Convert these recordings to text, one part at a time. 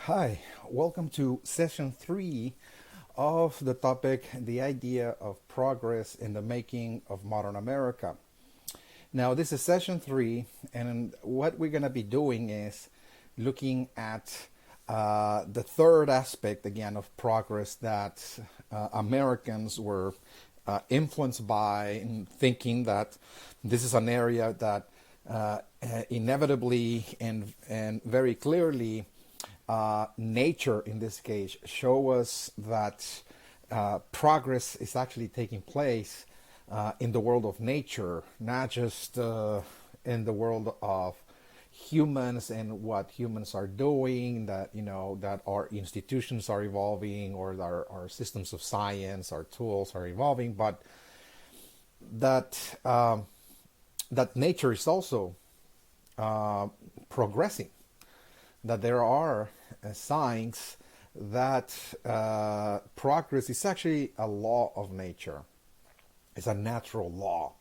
Hi, welcome to session 3 of the topic The Idea of Progress in the Making of Modern America. Now, this is session 3, and what we're going to be doing is looking at the third aspect again of progress that Americans were influenced by, in thinking that this is an area that inevitably and very clearly nature in this case show us that progress is actually taking place in the world of nature, not just in the world of humans and what humans are doing, that that our institutions are evolving, or that our systems of science, our tools are evolving, but that that nature is also progressing, that there are signs that progress is actually a law of nature. It's a natural law.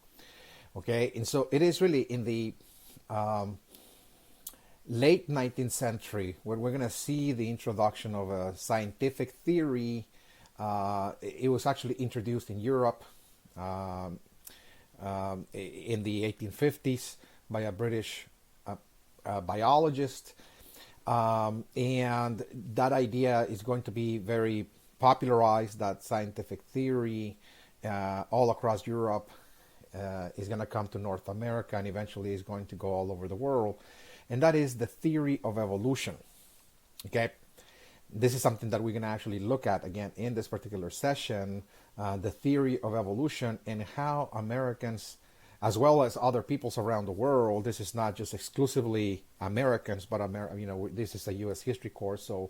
Okay, and so it is really in the late 19th century where we're going to see the introduction of a scientific theory. It was actually introduced in Europe in the 1850s by a British biologist. And that idea is going to be very popularized, that scientific theory all across Europe, is going to come to North America, and eventually is going to go all over the world. And that is the theory of evolution. Okay, this is something that we're going to actually look at again in this particular session, the theory of evolution, and how Americans, as well as other peoples around the world, this is not just exclusively Americans, but this is a U.S. history course, so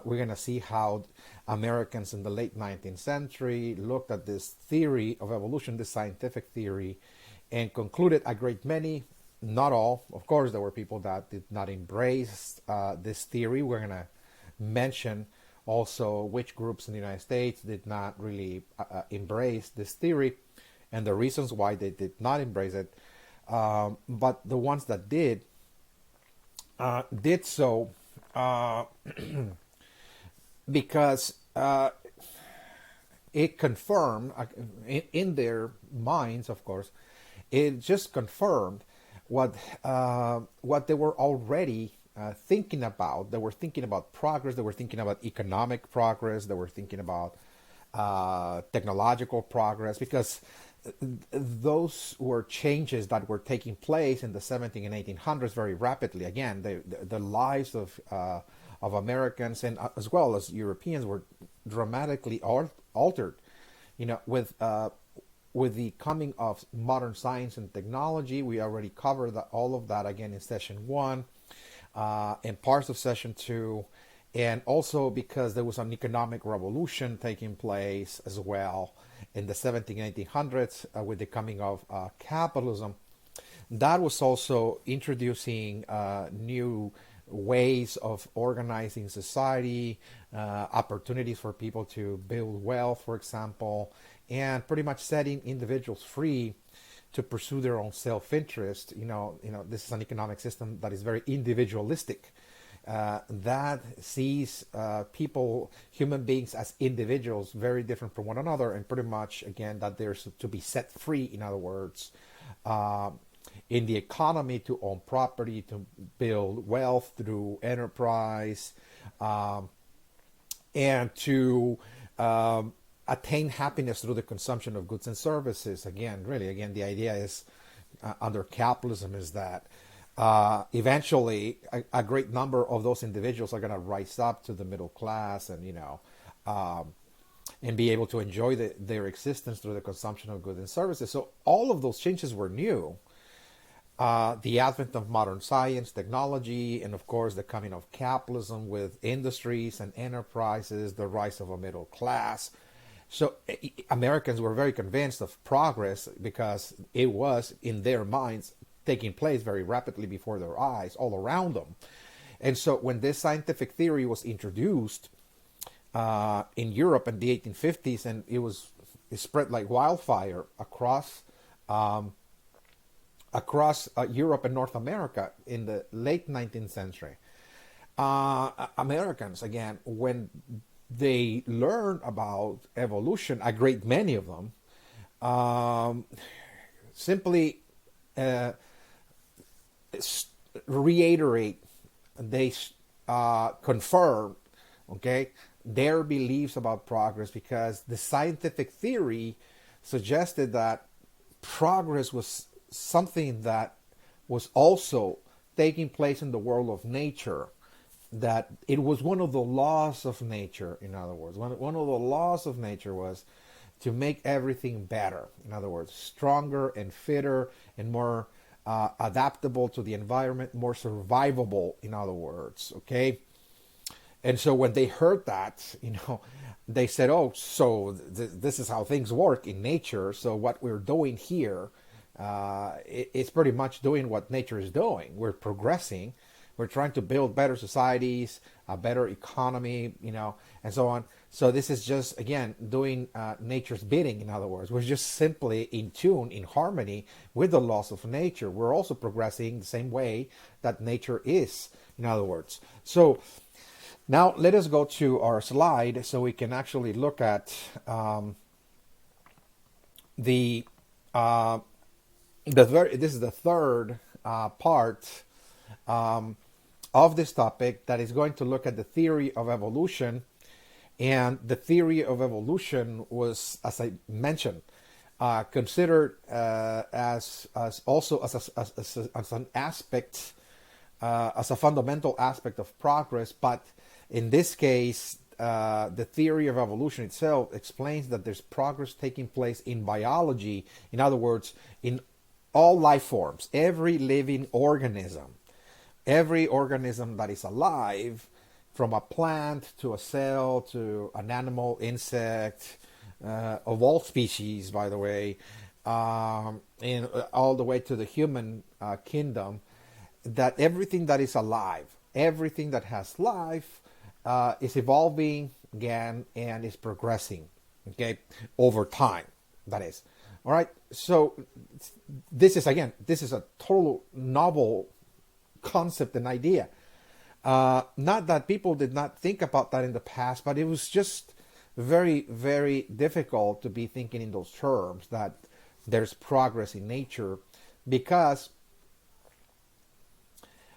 we're going to see how Americans in the late 19th century looked at this theory of evolution, this scientific theory, and concluded a great many, not all. Of course, there were people that did not embrace this theory. We're going to mention also which groups in the United States did not really embrace this theory, and the reasons why they did not embrace it. But the ones that did so because it confirmed, in their minds, of course, it just confirmed what they were already thinking about. They were thinking about progress. They were thinking about economic progress. They were thinking about technological progress, because those were changes that were taking place in the 17 and 1800s very rapidly. Again, the lives of Americans, and as well as Europeans, were dramatically altered. With the coming of modern science and technology. We already covered all of that again in session 1 and parts of session 2. And also because there was an economic revolution taking place as well in the 17 and 1800s with the coming of capitalism. That was also introducing new ways of organizing society, opportunities for people to build wealth, for example, and pretty much setting individuals free to pursue their own self-interest. This is an economic system that is very individualistic. That sees people, human beings, as individuals, very different from one another, and pretty much, again, that they're to be set free, in other words, in the economy, to own property, to build wealth through enterprise, and to attain happiness through the consumption of goods and services. Again, the idea is under capitalism is that eventually a great number of those individuals are going to rise up to the middle class, and and be able to enjoy their existence through the consumption of goods and services. So all of those changes were new. The advent of modern science, technology, and of course the coming of capitalism with industries and enterprises, the rise of a middle class. So Americans were very convinced of progress because it was, in their minds, taking place very rapidly before their eyes, all around them. And so when this scientific theory was introduced in Europe in the 1850s, and it spread like wildfire across Europe and North America in the late 19th century, Americans, again, when they learn about evolution, a great many of them um, simply uh, reiterate, they confirm, okay, their beliefs about progress, because the scientific theory suggested that progress was something that was also taking place in the world of nature, that it was one of the laws of nature. In other words, one of the laws of nature was to make everything better. In other words, stronger and fitter and more adaptable to the environment, more survivable, in other words, okay? And so when they heard that, they said, "Oh, so this is how things work in nature. So what we're doing here, it's pretty much doing what nature is doing. We're progressing. We're trying to build better societies, a better economy, and so on. So this is just, again, doing nature's bidding. In other words, we're just simply in tune, in harmony with the laws of nature. We're also progressing the same way that nature is. In other words, so." Now let us go to our slide so we can actually look at the this is the third part of this topic, that is going to look at the theory of evolution. And the theory of evolution was, as I mentioned, considered as also as an aspect, as a fundamental aspect of progress. But in this case, the theory of evolution itself explains that there's progress taking place in biology. In other words, in all life forms, every living organism, every organism that is alive, from a plant to a cell to an animal, insect, of all species, by the way, and all the way to the human kingdom, that everything that is alive, everything that has life, is evolving again and is progressing, okay, over time, that is. All right, so this is a total novel concept and idea. Not that people did not think about that in the past, but it was just very, very difficult to be thinking in those terms, that there's progress in nature, because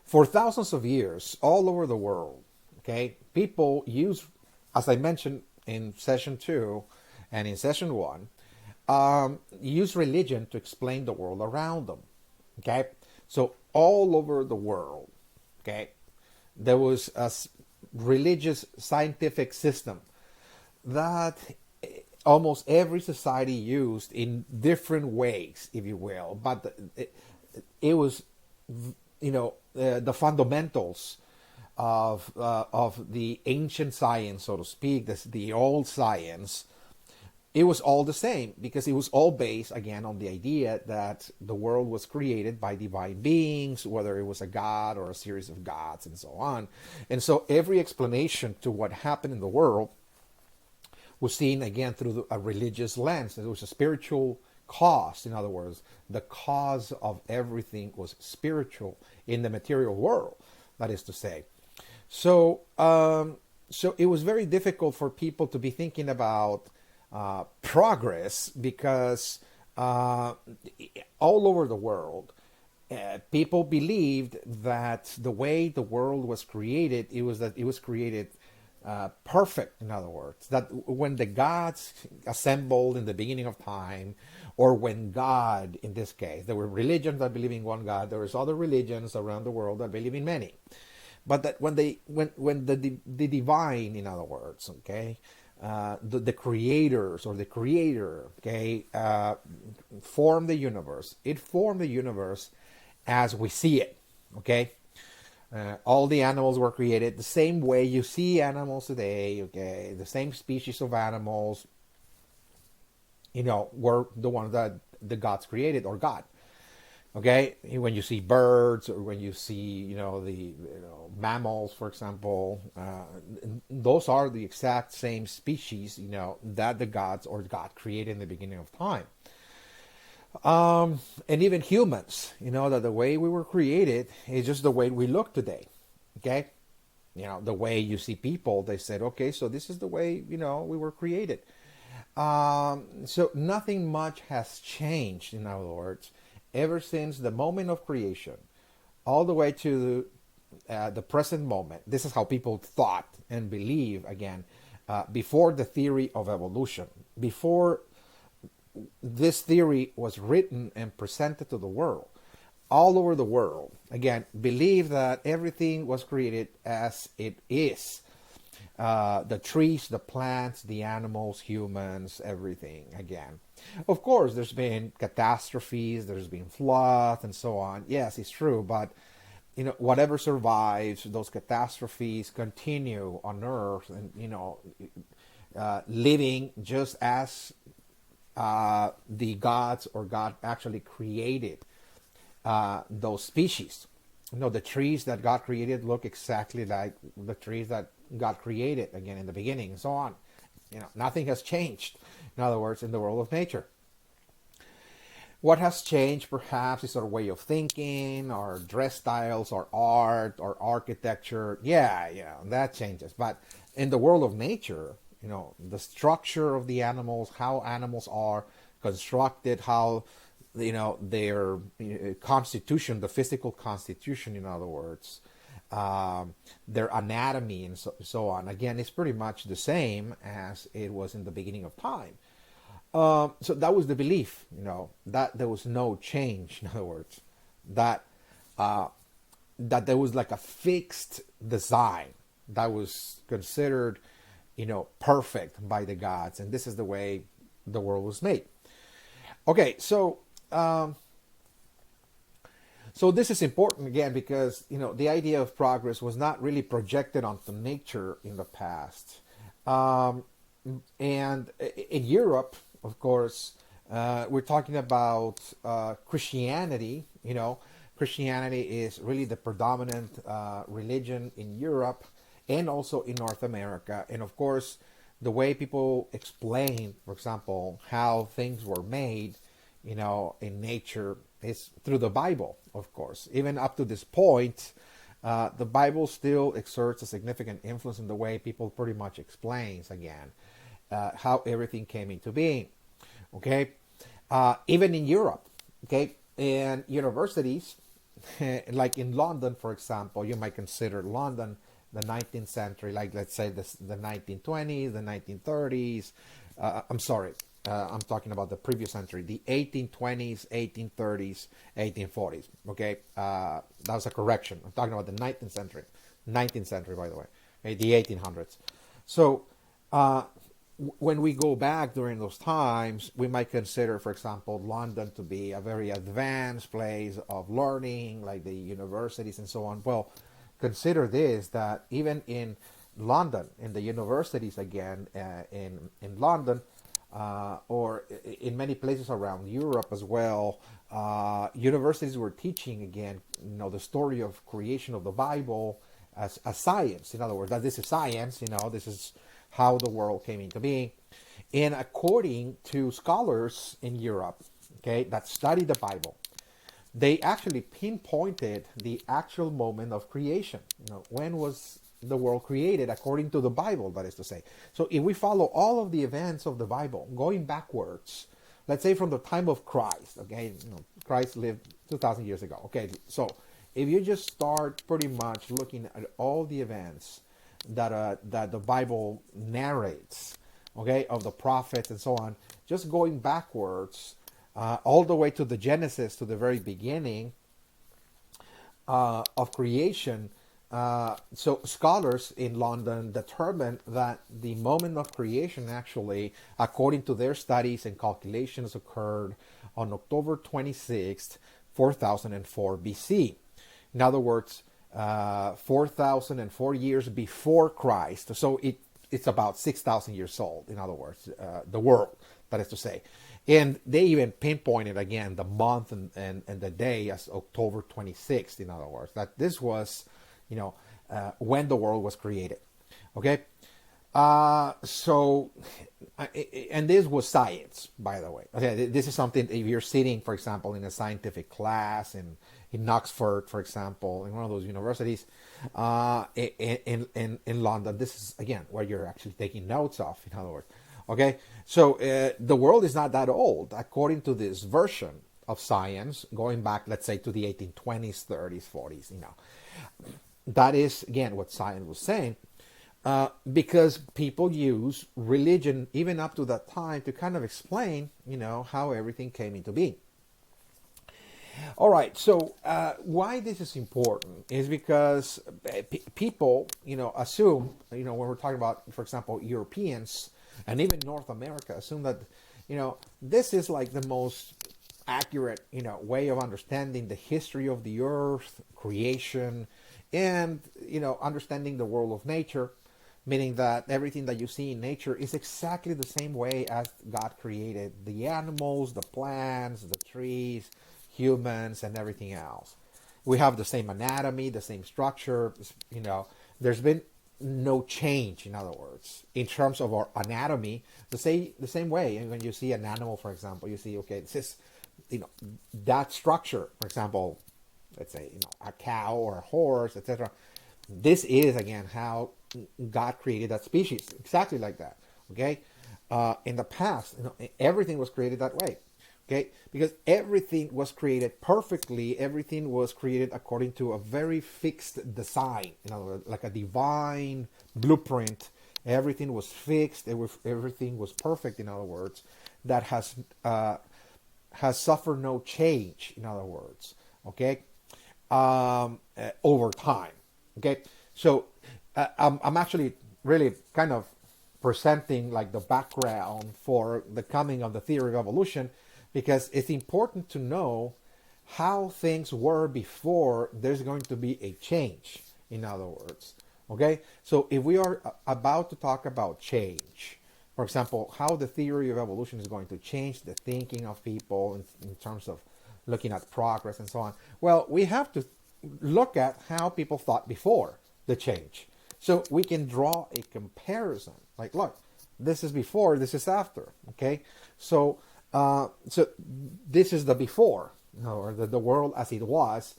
for thousands of years, all over the world, okay, people use, as I mentioned in session 2 and in session 1, use religion to explain the world around them. Okay, so all over the world, okay, there was a religious scientific system that almost every society used in different ways, if you will, but it was, the fundamentals of the ancient science, so to speak, the old science. It was all the same, because it was all based, again, on the idea that the world was created by divine beings, whether it was a god or a series of gods and so on. And so every explanation to what happened in the world was seen, again, through a religious lens. It was a spiritual cause. In other words, the cause of everything was spiritual in the material world, that is to say. So it was very difficult for people to be thinking about progress, because all over the world, people believed that the way the world was created, it was created perfect. In other words, that when the gods assembled in the beginning of time, or when God, in this case, there were religions that believe in one God, there was other religions around the world that believe in many, but that when the divine, in other words, okay, the creators or the creator, okay, formed the universe. It formed the universe as we see it, okay. All the animals were created the same way you see animals today, okay. The same species of animals, were the ones that the gods created, or God. Okay, when you see birds, or when you see, the mammals, for example, those are the exact same species, that the gods or God created in the beginning of time. And even humans, that the way we were created is just the way we look today. Okay, The way you see people, they said, okay, so this is the way, we were created. So nothing much has changed, in other words, ever since the moment of creation, all the way to the present moment. This is how people thought and believe, again, before the theory of evolution, before this theory was written and presented to the world. All over the world, again, believe that everything was created as it is. The trees, the plants, the animals, humans, everything, again. Of course, there's been catastrophes, there's been floods, and so on. Yes, it's true, but whatever survives those catastrophes continue on Earth, and living just as the gods or God actually created those species. The trees that God created look exactly like the trees that God created, again, in the beginning, and so on. Nothing has changed, in other words, in the world of nature. What has changed, perhaps, is our way of thinking, our dress styles, our art, our architecture. Yeah, that changes. But in the world of nature, the structure of the animals, how animals are constructed, how their constitution, the physical constitution, in other words, their anatomy, and so on. Again, it's pretty much the same as it was in the beginning of time. So that was the belief, that there was no change. In other words, that there was like a fixed design that was considered, perfect by the gods, and this is the way the world was made. Okay, so this is important, again, because the idea of progress was not really projected onto nature in the past, and in Europe, of course, we're talking about Christianity. Christianity is really the predominant religion in Europe and also in North America, and of course, the way people explain, for example, how things were made, in nature, is through the Bible, of course. Even up to this point, the Bible still exerts a significant influence in the way people pretty much explains, again, how everything came into being. Okay, even in Europe, okay, in universities, like in London, for example, you might consider London the 19th century, like let's say the 1920s, the 1930s. I'm sorry, I'm talking about the previous century, the 1820s, 1830s, 1840s. Okay, that was a correction. I'm talking about the 19th century. 19th century, by the way, okay, the 1800s. So when we go back during those times, we might consider, for example, London to be a very advanced place of learning, like the universities and so on. Well, consider this, that even in London, in the universities, again, in London, or in many places around Europe as well, universities were teaching, again, the story of creation of the Bible as science. In other words, that this is science, this is how the world came into being. And according to scholars in Europe, okay, that study the Bible, they actually pinpointed the actual moment of creation. When was the world created according to the Bible, that is to say. So if we follow all of the events of the Bible, going backwards, let's say from the time of Christ, okay, Christ lived 2,000 years ago. Okay, so if you just start pretty much looking at all the events that the Bible narrates, okay, of the prophets and so on, just going backwards, all the way to the Genesis, to the very beginning of creation. So scholars in London determined that the moment of creation actually, according to their studies and calculations, occurred on October 26th, 4004 BC. In other words, 4,004 years before Christ. So it's about 6,000 years old, in other words, the world, that is to say. And they even pinpointed, again, the month and the day as October 26th, in other words, that this was, when the world was created. Okay? So, and this was science, by the way. Okay, this is something, if you're sitting, for example, in a scientific class in Oxford, for example, in one of those universities, in London, this is, again, where you're actually taking notes of, in other words. Okay, so the world is not that old, according to this version of science, going back, let's say, to the 1820s, 30s, 40s, That is, again, what science was saying. Because people use religion even up to that time to kind of explain, how everything came into being. All right, so why this is important is because people, assume, when we're talking about, for example, Europeans and even North America, assume that, this is like the most accurate, way of understanding the history of the earth, creation, and, understanding the world of nature, meaning that everything that you see in nature is exactly the same way as God created the animals, the plants, the trees, humans, and everything else. We have the same anatomy, the same structure. There's been no change, in other words, in terms of our anatomy. The same way. And when you see an animal, for example, you see, okay, this is, that structure, for example, let's say, a cow or a horse, etc. This is, again, how God created that species, exactly like that. Okay, in the past, everything was created that way. Okay, because everything was created perfectly. Everything was created according to a very fixed design. In other words, like a divine blueprint. Everything was fixed. Everything was perfect. In other words, that has suffered no change. In other words, okay, over time. Okay, so I'm actually really kind of presenting like the background for the coming of the theory of evolution, because it's important to know how things were before there's going to be a change, in other words. Okay, so if we are about to talk about change, for example, how the theory of evolution is going to change the thinking of people in terms of looking at progress and so on, well, we have to look at how people thought before the change. So we can draw a comparison. Like, look, this is before, this is after. Okay, so this is the before, or the world as it was,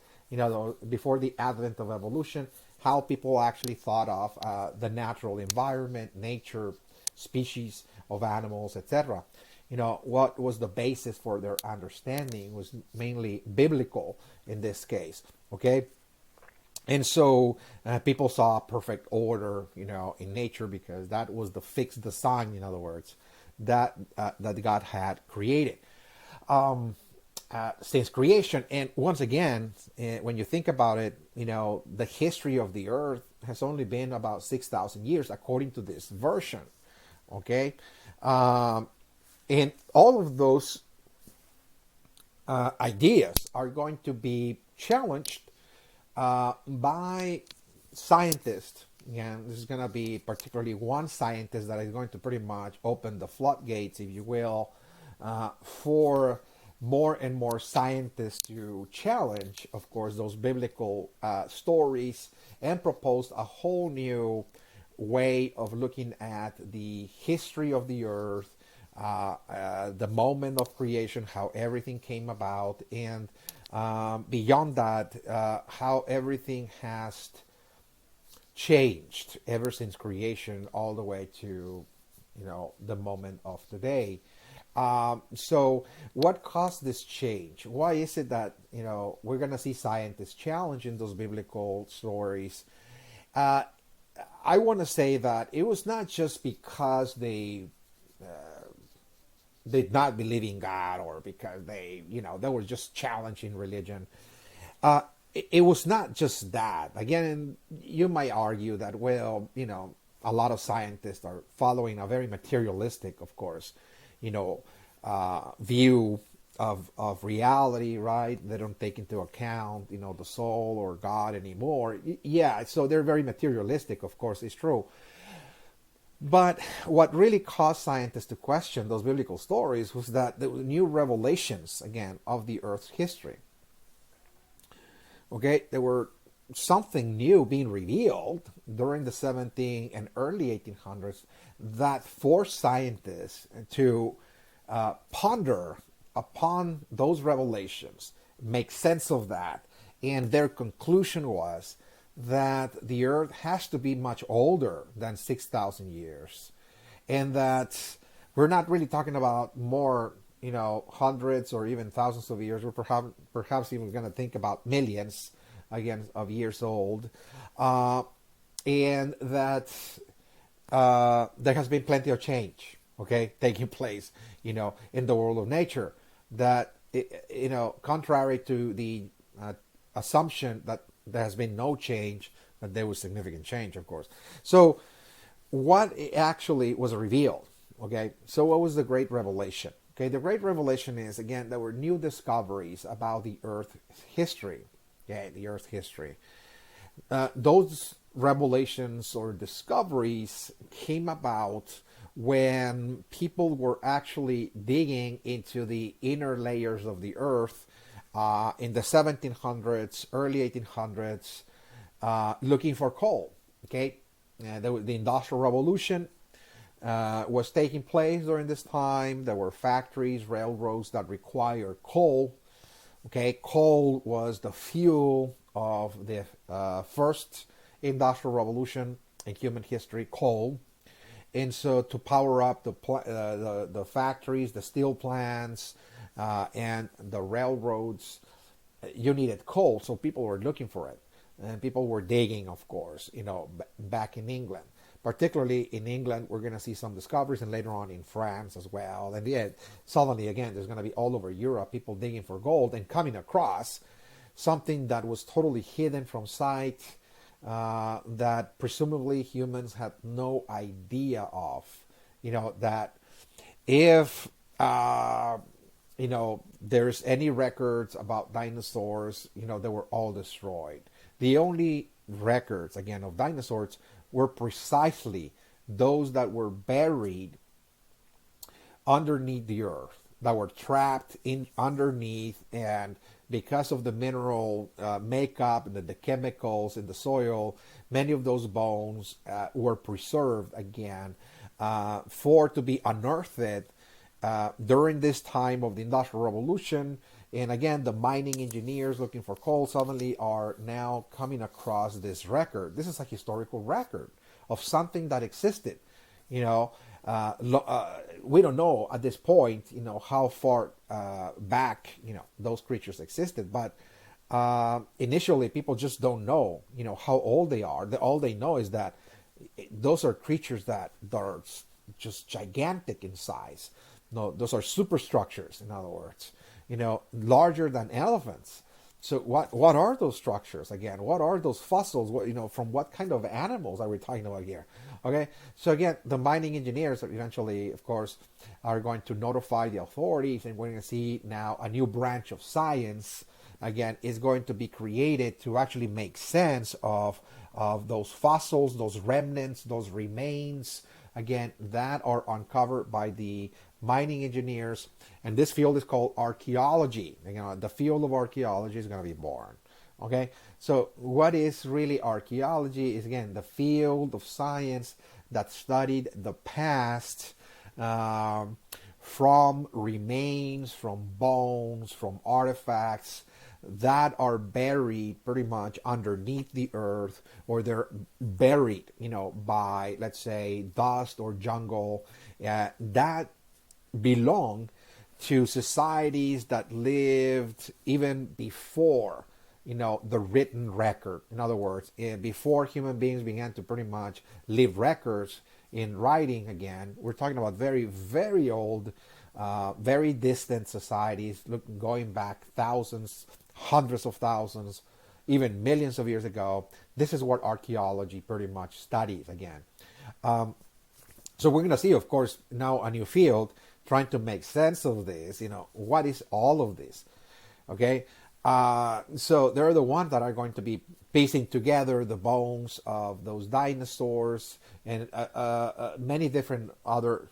before the advent of evolution. How people actually thought of the natural environment, nature, species of animals, etc. What was the basis for their understanding was mainly biblical in this case. Okay. And so people saw perfect order, in nature, because that was the fixed design, in other words, that God had created since creation. And once again, when you think about it, the history of the earth has only been about 6,000 years, according to this version. Okay, and all of those ideas are going to be challenged by scientists. Again, this is going to be particularly one scientist that is going to pretty much open the floodgates, if you will, for more and more scientists to challenge, of course, those biblical stories and propose a whole new way of looking at the history of the earth, the moment of creation, how everything came about, and beyond that, how everything has changed ever since creation all the way to the moment of today. So what caused this change? Why is it that we're going to see scientists challenging those biblical stories? I want to say that it was not just because they did not believe in God, or because they were just challenging religion. It was not just that. Again, you might argue that, well, a lot of scientists are following a very materialistic, of course, view of reality, right? They don't take into account, the soul or God anymore. Yeah, so they're very materialistic, of course, it's true. But what really caused scientists to question those biblical stories was that the new revelations, again, of the Earth's history. Okay, there were something new being revealed during the 17 and early 1800s that forced scientists to ponder upon those revelations, make sense of that, and their conclusion was that the Earth has to be much older than 6,000 years, and that we're not really talking about more, hundreds or even thousands of years. We're perhaps even going to think about millions again of years old, and that there has been plenty of change, okay, taking place, in the world of nature. That contrary to the assumption that there has been no change, that there was significant change, of course. So, what actually was revealed? Okay, so what was the Great Revelation? Okay, the Great Revelation is, again, there were new discoveries about the Earth's history. Okay, the Earth's history. Those revelations or discoveries came about when people were actually digging into the inner layers of the Earth in the 1700s, early 1800s, looking for coal. Okay, the Industrial Revolution was taking place during this time. There were factories, railroads that required coal. Okay, coal was the fuel of the first industrial revolution in human history. Coal, and so to power up the factories, the steel plants, and the railroads, you needed coal. So people were looking for it, and people were digging, of course, back in England. Particularly in England, we're going to see some discoveries, and later on in France as well. And yet, suddenly, again, there's going to be all over Europe people digging for gold and coming across something that was totally hidden from sight, that presumably humans had no idea of. That if, there's any records about dinosaurs, they were all destroyed. The only records, again, of dinosaurs were precisely those that were buried underneath the earth, that were trapped in underneath, and because of the mineral makeup and the chemicals in the soil, many of those bones were preserved again for to be unearthed during this time of the Industrial Revolution. And again, the mining engineers looking for coal suddenly are now coming across this record. This is a historical record of something that existed. We don't know at this point, how far back, those creatures existed. But initially, people just don't know, how old they are. All they know is that those are creatures that are just gigantic in size. No, those are superstructures, in other words. Larger than elephants. So what are those structures again? What are those fossils? From what kind of animals are we talking about here? Okay, so again, the mining engineers eventually, of course, are going to notify the authorities, and we're going to see now a new branch of science again is going to be created to actually make sense of those fossils, those remnants, those remains, again, that are uncovered by the mining engineers. And this field is called archaeology. The field of archaeology is going to be born. Okay, so what is really archaeology is, again, the field of science that studied the past, from remains, from bones, from artifacts that are buried pretty much underneath the earth, or they're buried, by, let's say, dust or jungle, that belong to societies that lived even before, the written record. In other words, before human beings began to pretty much leave records in writing again. We're talking about very, very old, very distant societies, going back thousands, hundreds of thousands, even millions of years ago. This is what archaeology pretty much studies again. So we're going to see, of course, now a new field trying to make sense of this. What is all of this? Okay, so they're the ones that are going to be piecing together the bones of those dinosaurs and many different other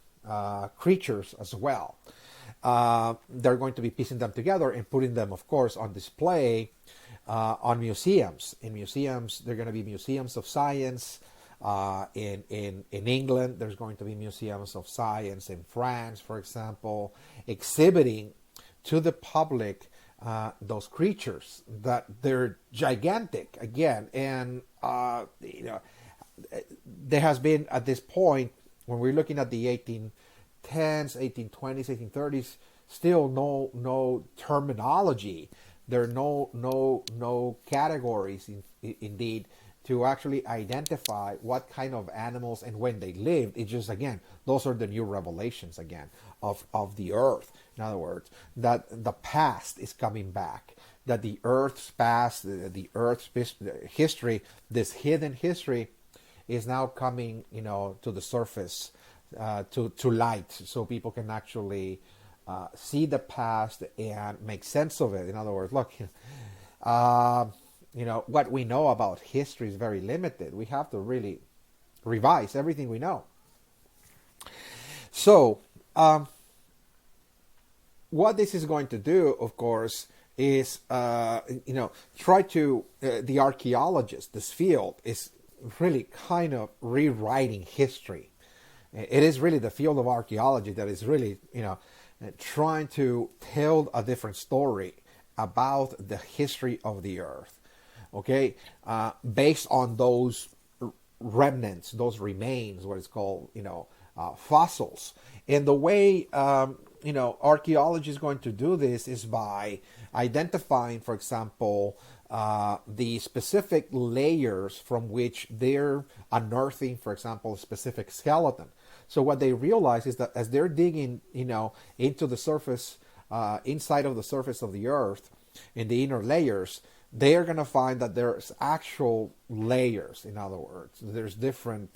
creatures as well. They're going to be piecing them together and putting them, of course, on display on museums. In museums, there are going to be museums of science. In England, there's going to be museums of science. In France, for example, exhibiting to the public those creatures that they're gigantic again. And there has been at this point, when we're looking at the 1810s, 1820s, 1830s, still no terminology. There are no categories indeed to actually identify what kind of animals and when they lived. It's just, again, those are the new revelations again of the earth. In other words, that the past is coming back, that the earth's past, the earth's history, this hidden history is now coming, to the surface, to light, so people can actually see the past and make sense of it. In other words, look, what we know about history is very limited. We have to really revise everything we know. So, what this is going to do, of course, is, try to, the archaeologist, this field, is really kind of rewriting history. It is really the field of archaeology that is really, trying to tell a different story about the history of the earth, okay, based on those remnants, those remains, what is called, fossils. And the way, archaeology is going to do this is by identifying, for example, the specific layers from which they're unearthing, for example, a specific skeleton. So what they realize is that as they're digging, into the surface, inside of the surface of the earth, in the inner layers, they're going to find that there's actual layers. In other words, there's different,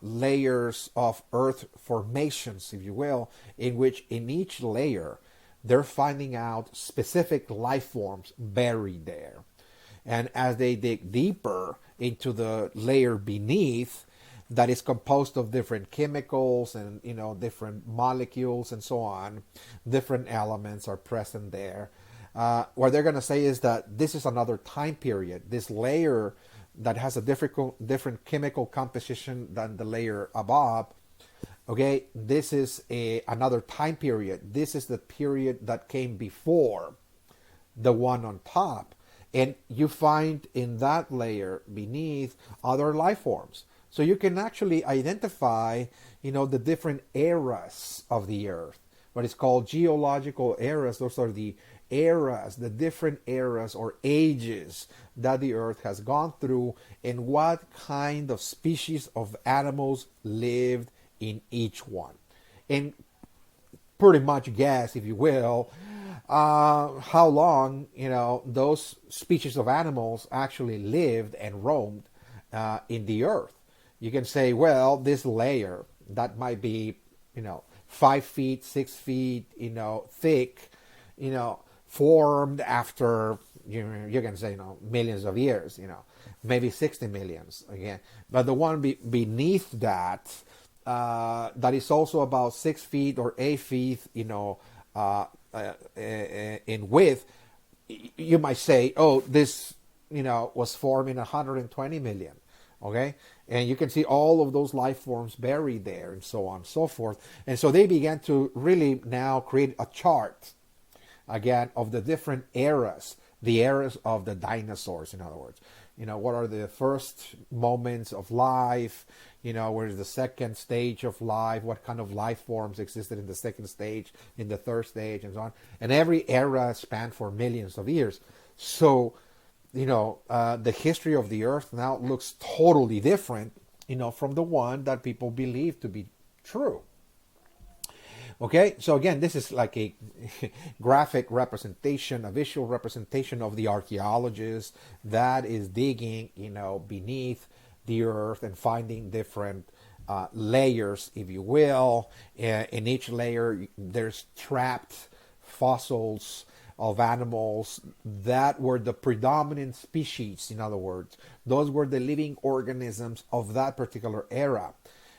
layers of earth formations, if you will, in which in each layer, they're finding out specific life forms buried there. And as they dig deeper into the layer beneath, that is composed of different chemicals and, different molecules and so on, different elements are present there. What they're going to say is that this is another time period. This layer that has a different chemical composition than the layer above, okay, this is another time period. This is the period that came before the one on top. And you find in that layer beneath other life forms. So you can actually identify, the different eras of the earth. What is called geological eras. Those are the eras, the different eras or ages that the earth has gone through, and what kind of species of animals lived in each one. And pretty much guess, if you will, how long, those species of animals actually lived and roamed in the earth. You can say, well, this layer that might be, 5 feet, 6 feet, thick, formed after, you can say, millions of years, maybe 60 millions again. But the one beneath that, that is also about 6 feet or 8 feet, in width, you might say, oh, this, was formed in 120 million. Okay, and you can see all of those life forms buried there, and so on and so forth. And so they began to really now create a chart again of the different eras, the eras of the dinosaurs. In other words, what are the first moments of life? Where is the second stage of life? What kind of life forms existed in the second stage, in the third stage, and so on. And every era spanned for millions of years. So the history of the earth now looks totally different, from the one that people believe to be true. Okay, so again, this is like a graphic representation, a visual representation of the archaeologist that is digging, beneath the earth and finding different layers, if you will. In each layer, there's trapped fossils of animals that were the predominant species. In other words, those were the living organisms of that particular era.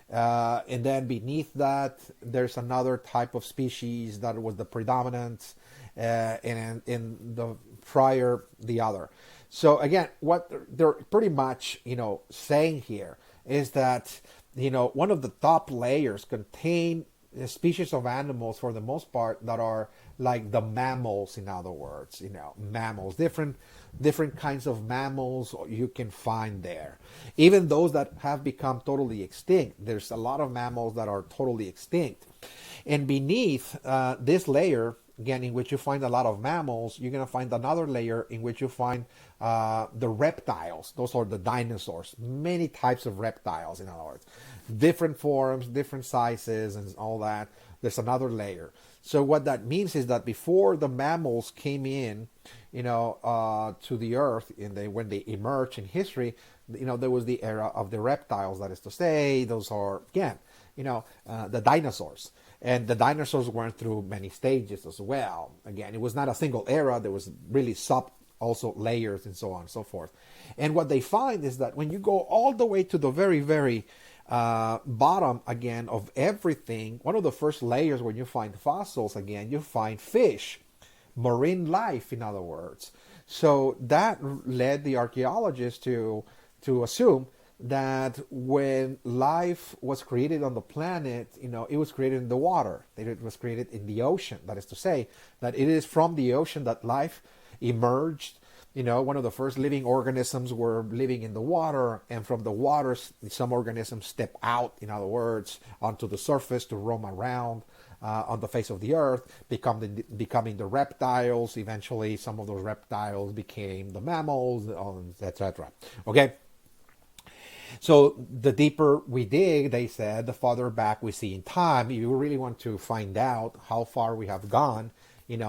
And then beneath that, there's another type of species that was the predominant. And in the prior the other. So again, what they're pretty much, saying here is that, one of the top layers contain species of animals for the most part that are like the mammals. In other words, mammals, different kinds of mammals you can find there. Even those that have become totally extinct, there's a lot of mammals that are totally extinct. And beneath this layer, again, in which you find a lot of mammals, you're going to find another layer in which you find the reptiles. Those are the dinosaurs. Many types of reptiles, in other words. Different forms, different sizes, and all that. There's another layer. So what that means is that before the mammals came in, to the earth, and when they emerged in history, there was the era of the reptiles. That is to say, those are, again, the dinosaurs. And the dinosaurs went through many stages as well. Again, it was not a single era. There was really also layers and so on and so forth. And what they find is that when you go all the way to the very, very bottom, again, of everything, one of the first layers when you find fossils, again, you find fish, marine life, in other words. So that led the archaeologists to assume that when life was created on the planet, it was created in the water. It was created in the ocean. That is to say, that it is from the ocean that life emerged. One of the first living organisms were living in the water, and from the water, some organisms step out, in other words, onto the surface to roam around on the face of the earth, becoming the reptiles. Eventually, some of those reptiles became the mammals, etc. Okay? So the deeper we dig, they said, the farther back we see in time. If you really want to find out how far we have gone, in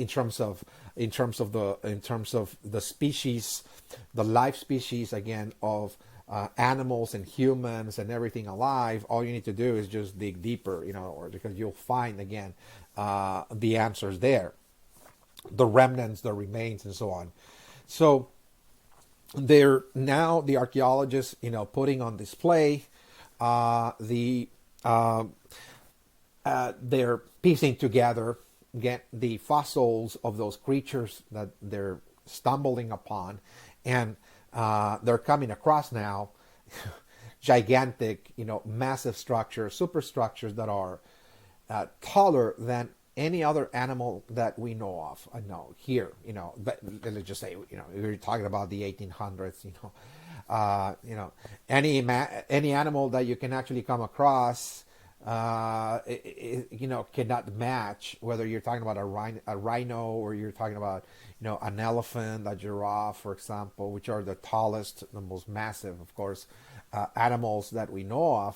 terms of the species, the life species, again, of animals and humans and everything alive, all you need to do is just dig deeper, or because you'll find, again, the answers there, the remnants, the remains, and so on. So they're now, the archaeologists, putting on display they're piecing together, get the fossils of those creatures that they're stumbling upon, and they're coming across now gigantic, massive structures, superstructures that are taller than any other animal that we know of. I know here, but let's just say, we're talking about the 1800s, any animal that you can actually come across, cannot match, whether you're talking about a rhino or you're talking about, an elephant, a giraffe, for example, which are the tallest, the most massive, of course, animals that we know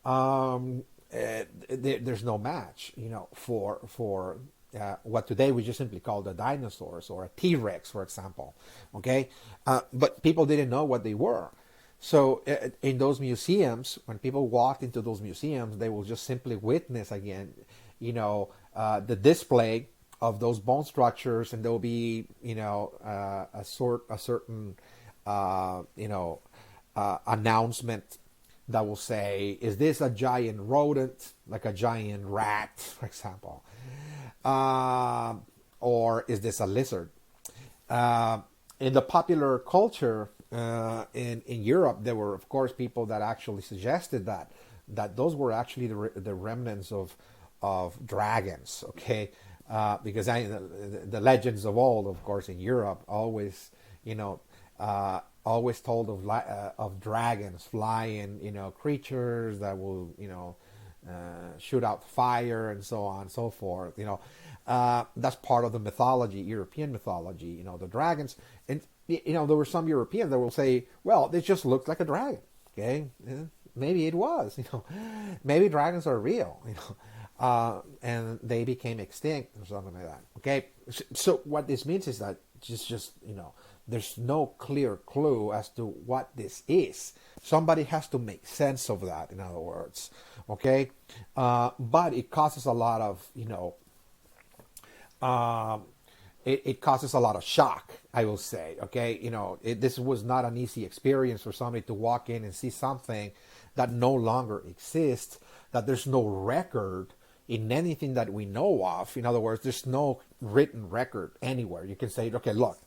of. There's no match, for what today we just simply call the dinosaurs, or a T-Rex, for example. Okay, but people didn't know what they were. So in those museums, when people walked into those museums, they will just simply witness, again, the display of those bone structures, and there will be, a certain announcement that will say, is this a giant rodent, like a giant rat, for example, or is this a lizard? In the popular culture in Europe, there were, of course, people that actually suggested that those were actually the remnants of dragons. Okay, because the legends of old, of course, in Europe always, always told of dragons, flying, creatures that will, shoot out fire and so on and so forth. That's part of the mythology, European mythology. The dragons, and there were some Europeans that will say, well, this just looks like a dragon. Okay, maybe it was. Maybe dragons are real. And they became extinct or something like that. Okay, so what this means is that just there's no clear clue as to what this is. Somebody has to make sense of that, in other words. Okay, but it causes a lot of it causes a lot of shock, I will say. Okay, this was not an easy experience for somebody to walk in and see something that no longer exists, that there's no record, in anything that we know of. In other words, there's no written record anywhere. You can say, okay, look,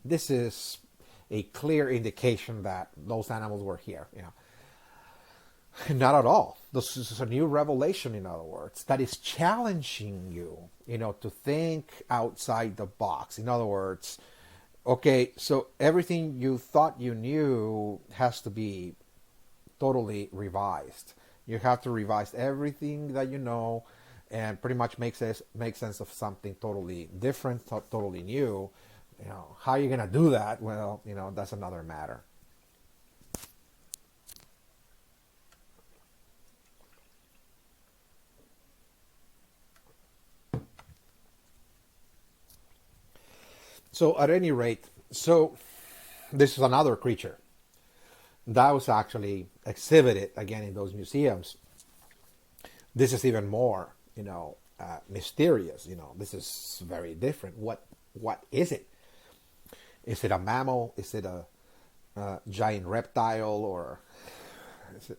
this is a clear indication that those animals were here. Not at all. This is a new revelation, in other words, that is challenging you, to think outside the box. In other words, okay, so everything you thought you knew has to be totally revised. You have to revise everything that you know and pretty much make sense of something totally different, totally new. How are you going to do that? Well, that's another matter. So at any rate, this is another creature that was actually exhibited again in those museums. This is even more, mysterious. This is very different. What is it? Is it a mammal? Is it a giant reptile, or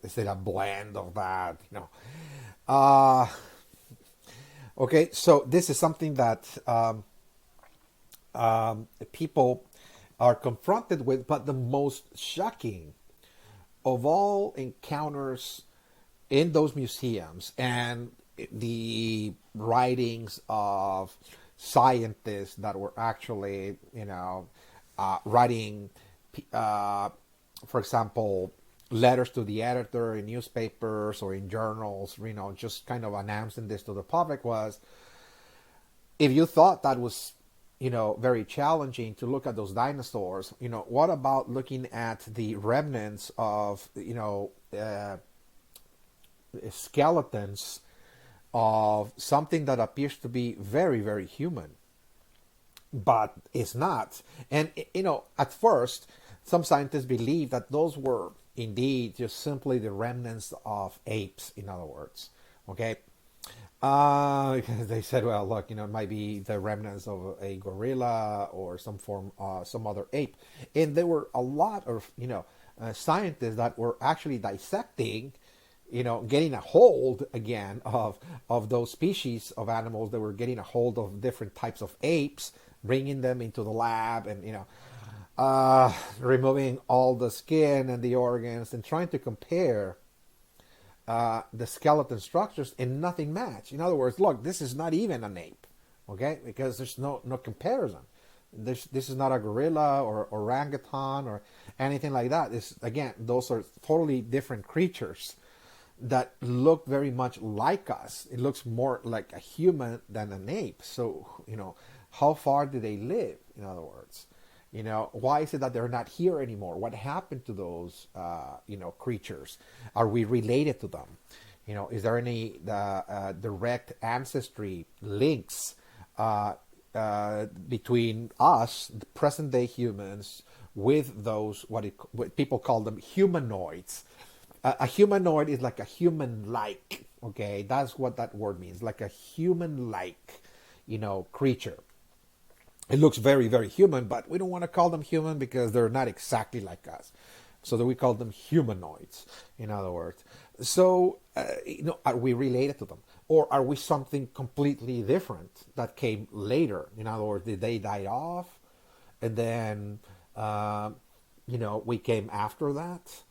is it a blend of that? Okay, so this is something that people are confronted with, but the most shocking of all encounters in those museums and the writings of scientists that were actually, writing, for example, letters to the editor in newspapers or in journals, just kind of announcing this to the public, was, if you thought that was very challenging to look at those dinosaurs, what about looking at the remnants of, skeletons of something that appears to be very, very human, but it's not. And, at first, some scientists believe that those were indeed just simply the remnants of apes, in other words. Okay? Because they said, well, look, it might be the remnants of a gorilla or some other ape. And there were a lot of, scientists that were actually dissecting, getting a hold again of those species of animals that were getting a hold of different types of apes, bringing them into the lab and, removing all the skin and the organs and trying to compare the skeleton structures, and nothing matched. In other words, look, this is not even an ape, okay? Because there's no comparison. This is not a gorilla or orangutan or anything like that. Again, those are totally different creatures that look very much like us. It looks more like a human than an ape. So, how far do they live, in other words? Why is it that they're not here anymore? What happened to those, creatures? Are we related to them? Is there any direct ancestry links between us, the present-day humans, with those what people call them humanoids? A humanoid is like a human-like. Okay, that's what that word means. Like a human-like, creature. It looks very, very human, but we don't want to call them human because they're not exactly like us. So that we call them humanoids, in other words. So, are we related to them? Or are we something completely different that came later? In other words, did they die off? And then, we came after that?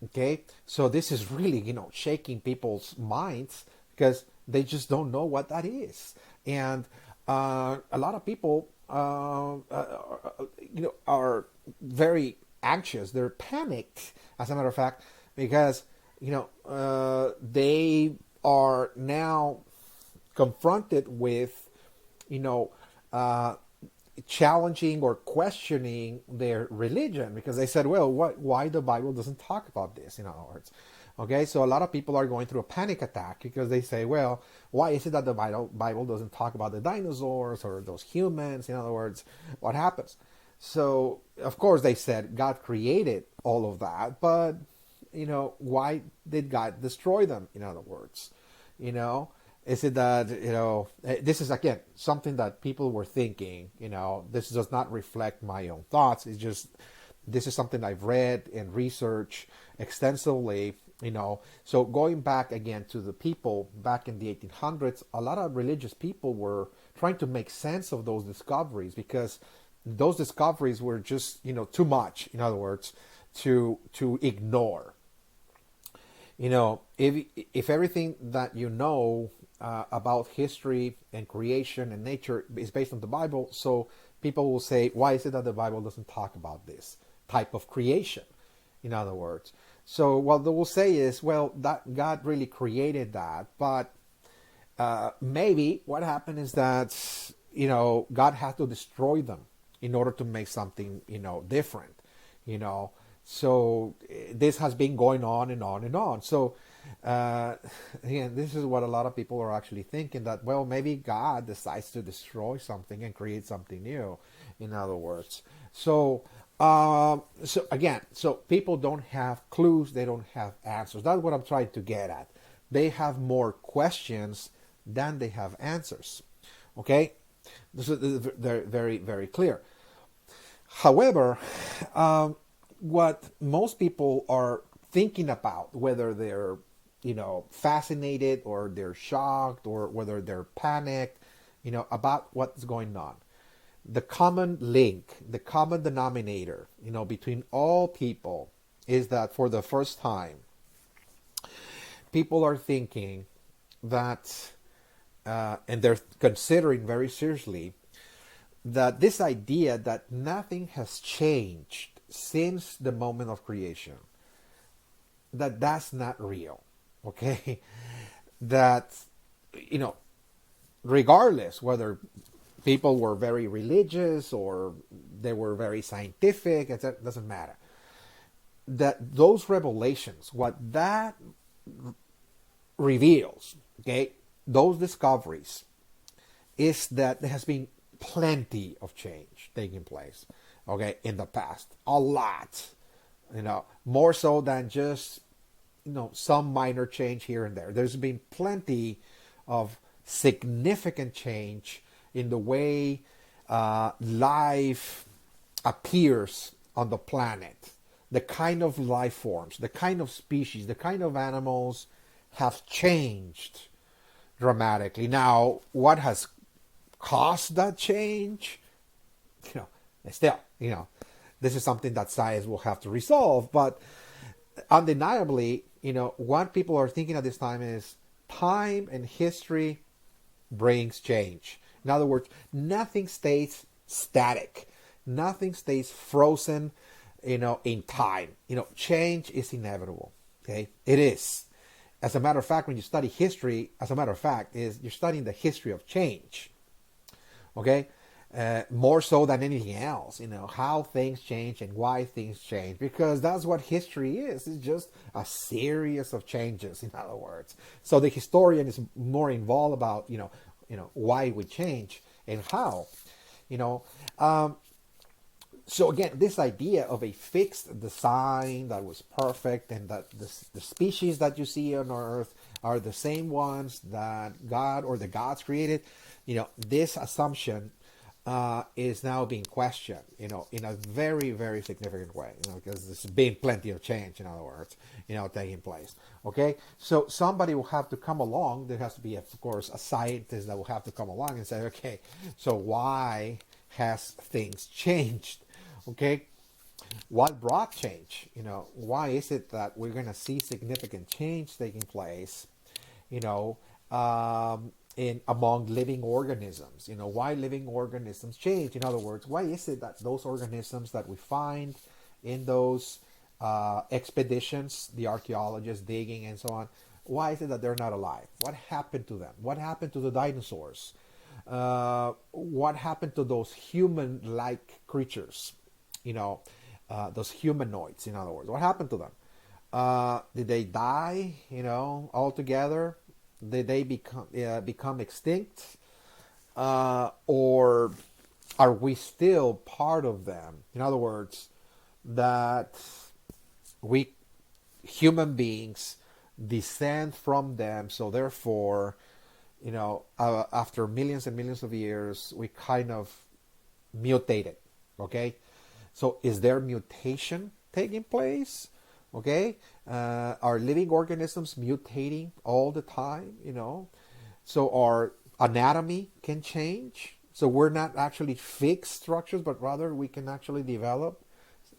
Okay? So this is really, shaking people's minds because they just don't know what that is. And a lot of people are very anxious. They're panicked, as a matter of fact, because they are now confronted with challenging or questioning their religion, because they said, well, why the Bible doesn't talk about this, in other words. Okay, so a lot of people are going through a panic attack because they say, well, why is it that the Bible doesn't talk about the dinosaurs or those humans? In other words, what happens? So, of course, they said God created all of that, but, why did God destroy them? In other words, is it that, this is, again, something that people were thinking, this does not reflect my own thoughts. It's just, this is something I've read and researched extensively So going back again to the people back in the 1800s, a lot of religious people were trying to make sense of those discoveries, because those discoveries were just too much, in other words, to ignore. If everything that about history and creation and nature is based on the Bible, so people will say, why is it that the Bible doesn't talk about this type of creation? In other words, so what they will say is, well, that God really created that, but maybe what happened is that God had to destroy them in order to make something different. So this has been going on and on and on. So again, this is what a lot of people are actually thinking, that, well, maybe God decides to destroy something and create something new, in other words. So again, so people don't have clues, they don't have answers. That's what I'm trying to get at. They have more questions than they have answers. Okay, this is very, very, very clear. However, what most people are thinking about, whether they're fascinated or they're shocked or whether they're panicked, about what's going on, the common link, the common denominator, between all people, is that for the first time, people are thinking that, and they're considering very seriously, that this idea that nothing has changed since the moment of creation, that's not real. Okay, that regardless whether people were very religious or they were very scientific, it doesn't matter. That those revelations, what that reveals, okay, those discoveries, is that there has been plenty of change taking place, okay, in the past. A lot, more so than just, some minor change here and there. There's been plenty of significant change in the way life appears on the planet. The kind of life forms, the kind of species, the kind of animals have changed dramatically. Now, what has caused that change? Still, this is something that science will have to resolve. But undeniably, what people are thinking at this time is time and history brings change. In other words, nothing stays static. Nothing stays frozen, in time. Change is inevitable. Okay, it is. As a matter of fact, when you study history, you're studying the history of change. Okay, more so than anything else, how things change and why things change, because that's what history is. It's just a series of changes, in other words. So the historian is more involved about, why we change and how, so again, this idea of a fixed design that was perfect, and that the species that you see on Earth are the same ones that God or the gods created, this assumption is now being questioned, in a very, very significant way, because there's been plenty of change, in other words, taking place. Okay, so somebody will have to come along. There has to be, of course, a scientist that will have to come along and say, okay, so why has things changed? Okay, what brought change? Why is it that we're going to see significant change taking place? In among living organisms, why living organisms change. In other words, why is it that those organisms that we find in those expeditions, the archaeologists digging and so on, why is it that they're not alive? What happened to them? What happened to the dinosaurs? What happened to those human-like creatures? Those humanoids, in other words, what happened to them? Did they die, altogether? Did they become extinct? Or are we still part of them? In other words, that we human beings descend from them, so therefore, after millions and millions of years, we kind of mutated. Okay, so is there mutation taking place, Okay, are living organisms mutating all the time? So our anatomy can change. So we're not actually fixed structures, but rather we can actually develop,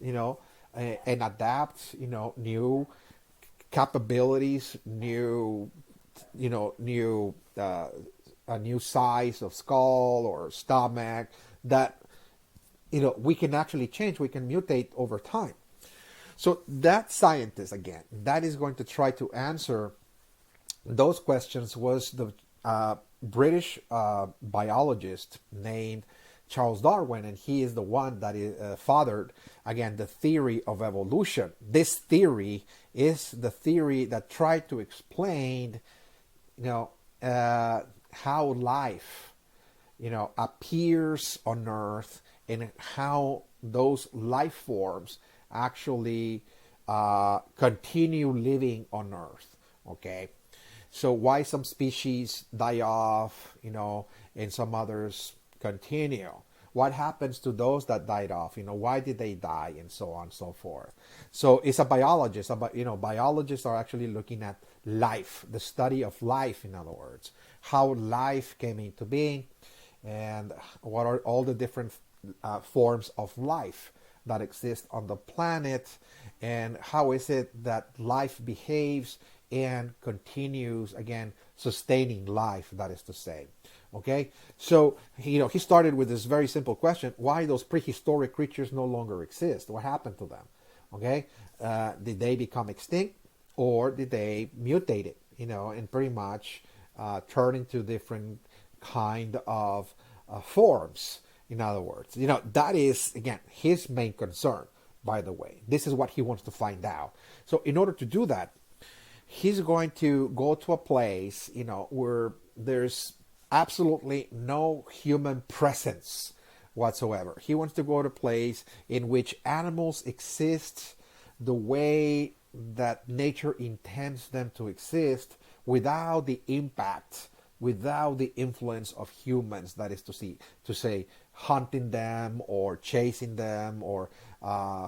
and adapt, new capabilities, new a new size of skull or stomach that we can actually change. We can mutate over time. So that scientist, again, that is going to try to answer those questions was the British biologist named Charles Darwin, and he is the one that fathered, again, the theory of evolution. This theory is the theory that tried to explain, how life, appears on Earth, and how those life forms actually continue living on Earth. Okay, so why some species die off, and some others continue? What happens to those that died off? Why did they die, and so on and so forth. So it's a biologist. Biologists are actually looking at life, the study of life, in other words, how life came into being, and what are all the different forms of life that exist on the planet, and how is it that life behaves and continues, again, sustaining life, that is to say. Okay, so he started with this very simple question: why those prehistoric creatures no longer exist? What happened to them? Okay, did they become extinct, or did they mutate it, and pretty much turn into different kind of forms? In other words, that is, again, his main concern, by the way. This is what he wants to find out. So in order to do that, he's going to go to a place, where there's absolutely no human presence whatsoever. He wants to go to a place in which animals exist the way that nature intends them to exist, without the impact, without the influence of humans, that is to say, hunting them or chasing them or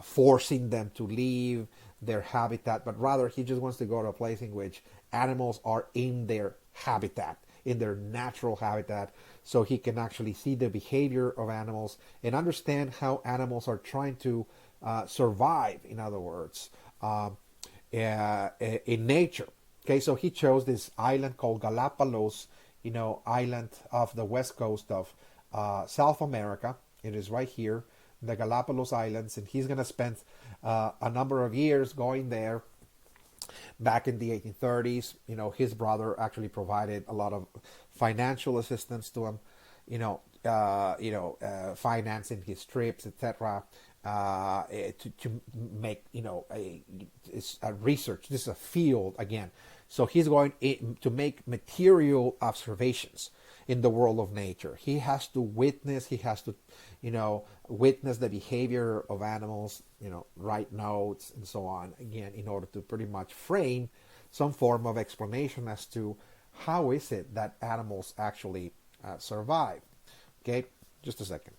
forcing them to leave their habitat, but rather he just wants to go to a place in which animals are in their habitat, in their natural habitat, so he can actually see the behavior of animals and understand how animals are trying to survive, in other words, in nature. Okay, so he chose this island called Galapagos, island off the west coast of South America. It is right here, the Galapagos Islands, and he's going to spend a number of years going there. Back in the 1830s, his brother actually provided a lot of financial assistance to him, financing his trips, etc. To make a research. This is a field again. So he's going to make material observations in the world of nature. He has to witness the behavior of animals, write notes and so on, again, in order to pretty much frame some form of explanation as to how is it that animals actually survive. Okay, just a second.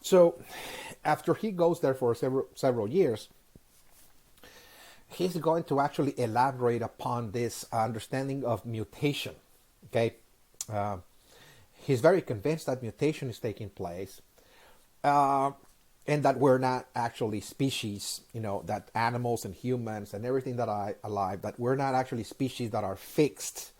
So after he goes there for several years, he's going to actually elaborate upon this understanding of mutation. Okay, he's very convinced that mutation is taking place, and that we're not actually species. That animals and humans and everything that are alive, that we're not actually species that are fixed,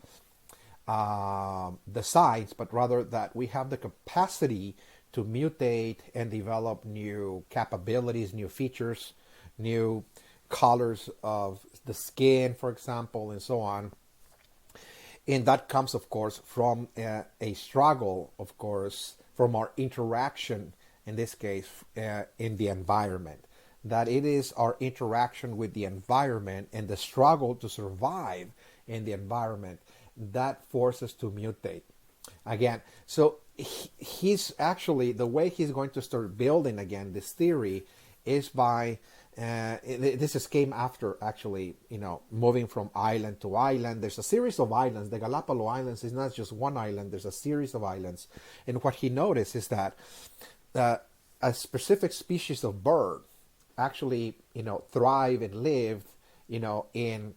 the size, but rather that we have the capacity to mutate and develop new capabilities, new features, new colors of the skin, for example, and so on. And that comes, of course, from a struggle, of course, from our interaction, in this case, in the environment. That it is our interaction with the environment and the struggle to survive in the environment that forces to mutate. Again, so he's actually, the way he's going to start building again this theory is by This just came after actually, moving from island to island. There's a series of islands. The Galapagos Islands is not just one island. There's a series of islands. And what he noticed is that a specific species of bird actually, thrive and lived, in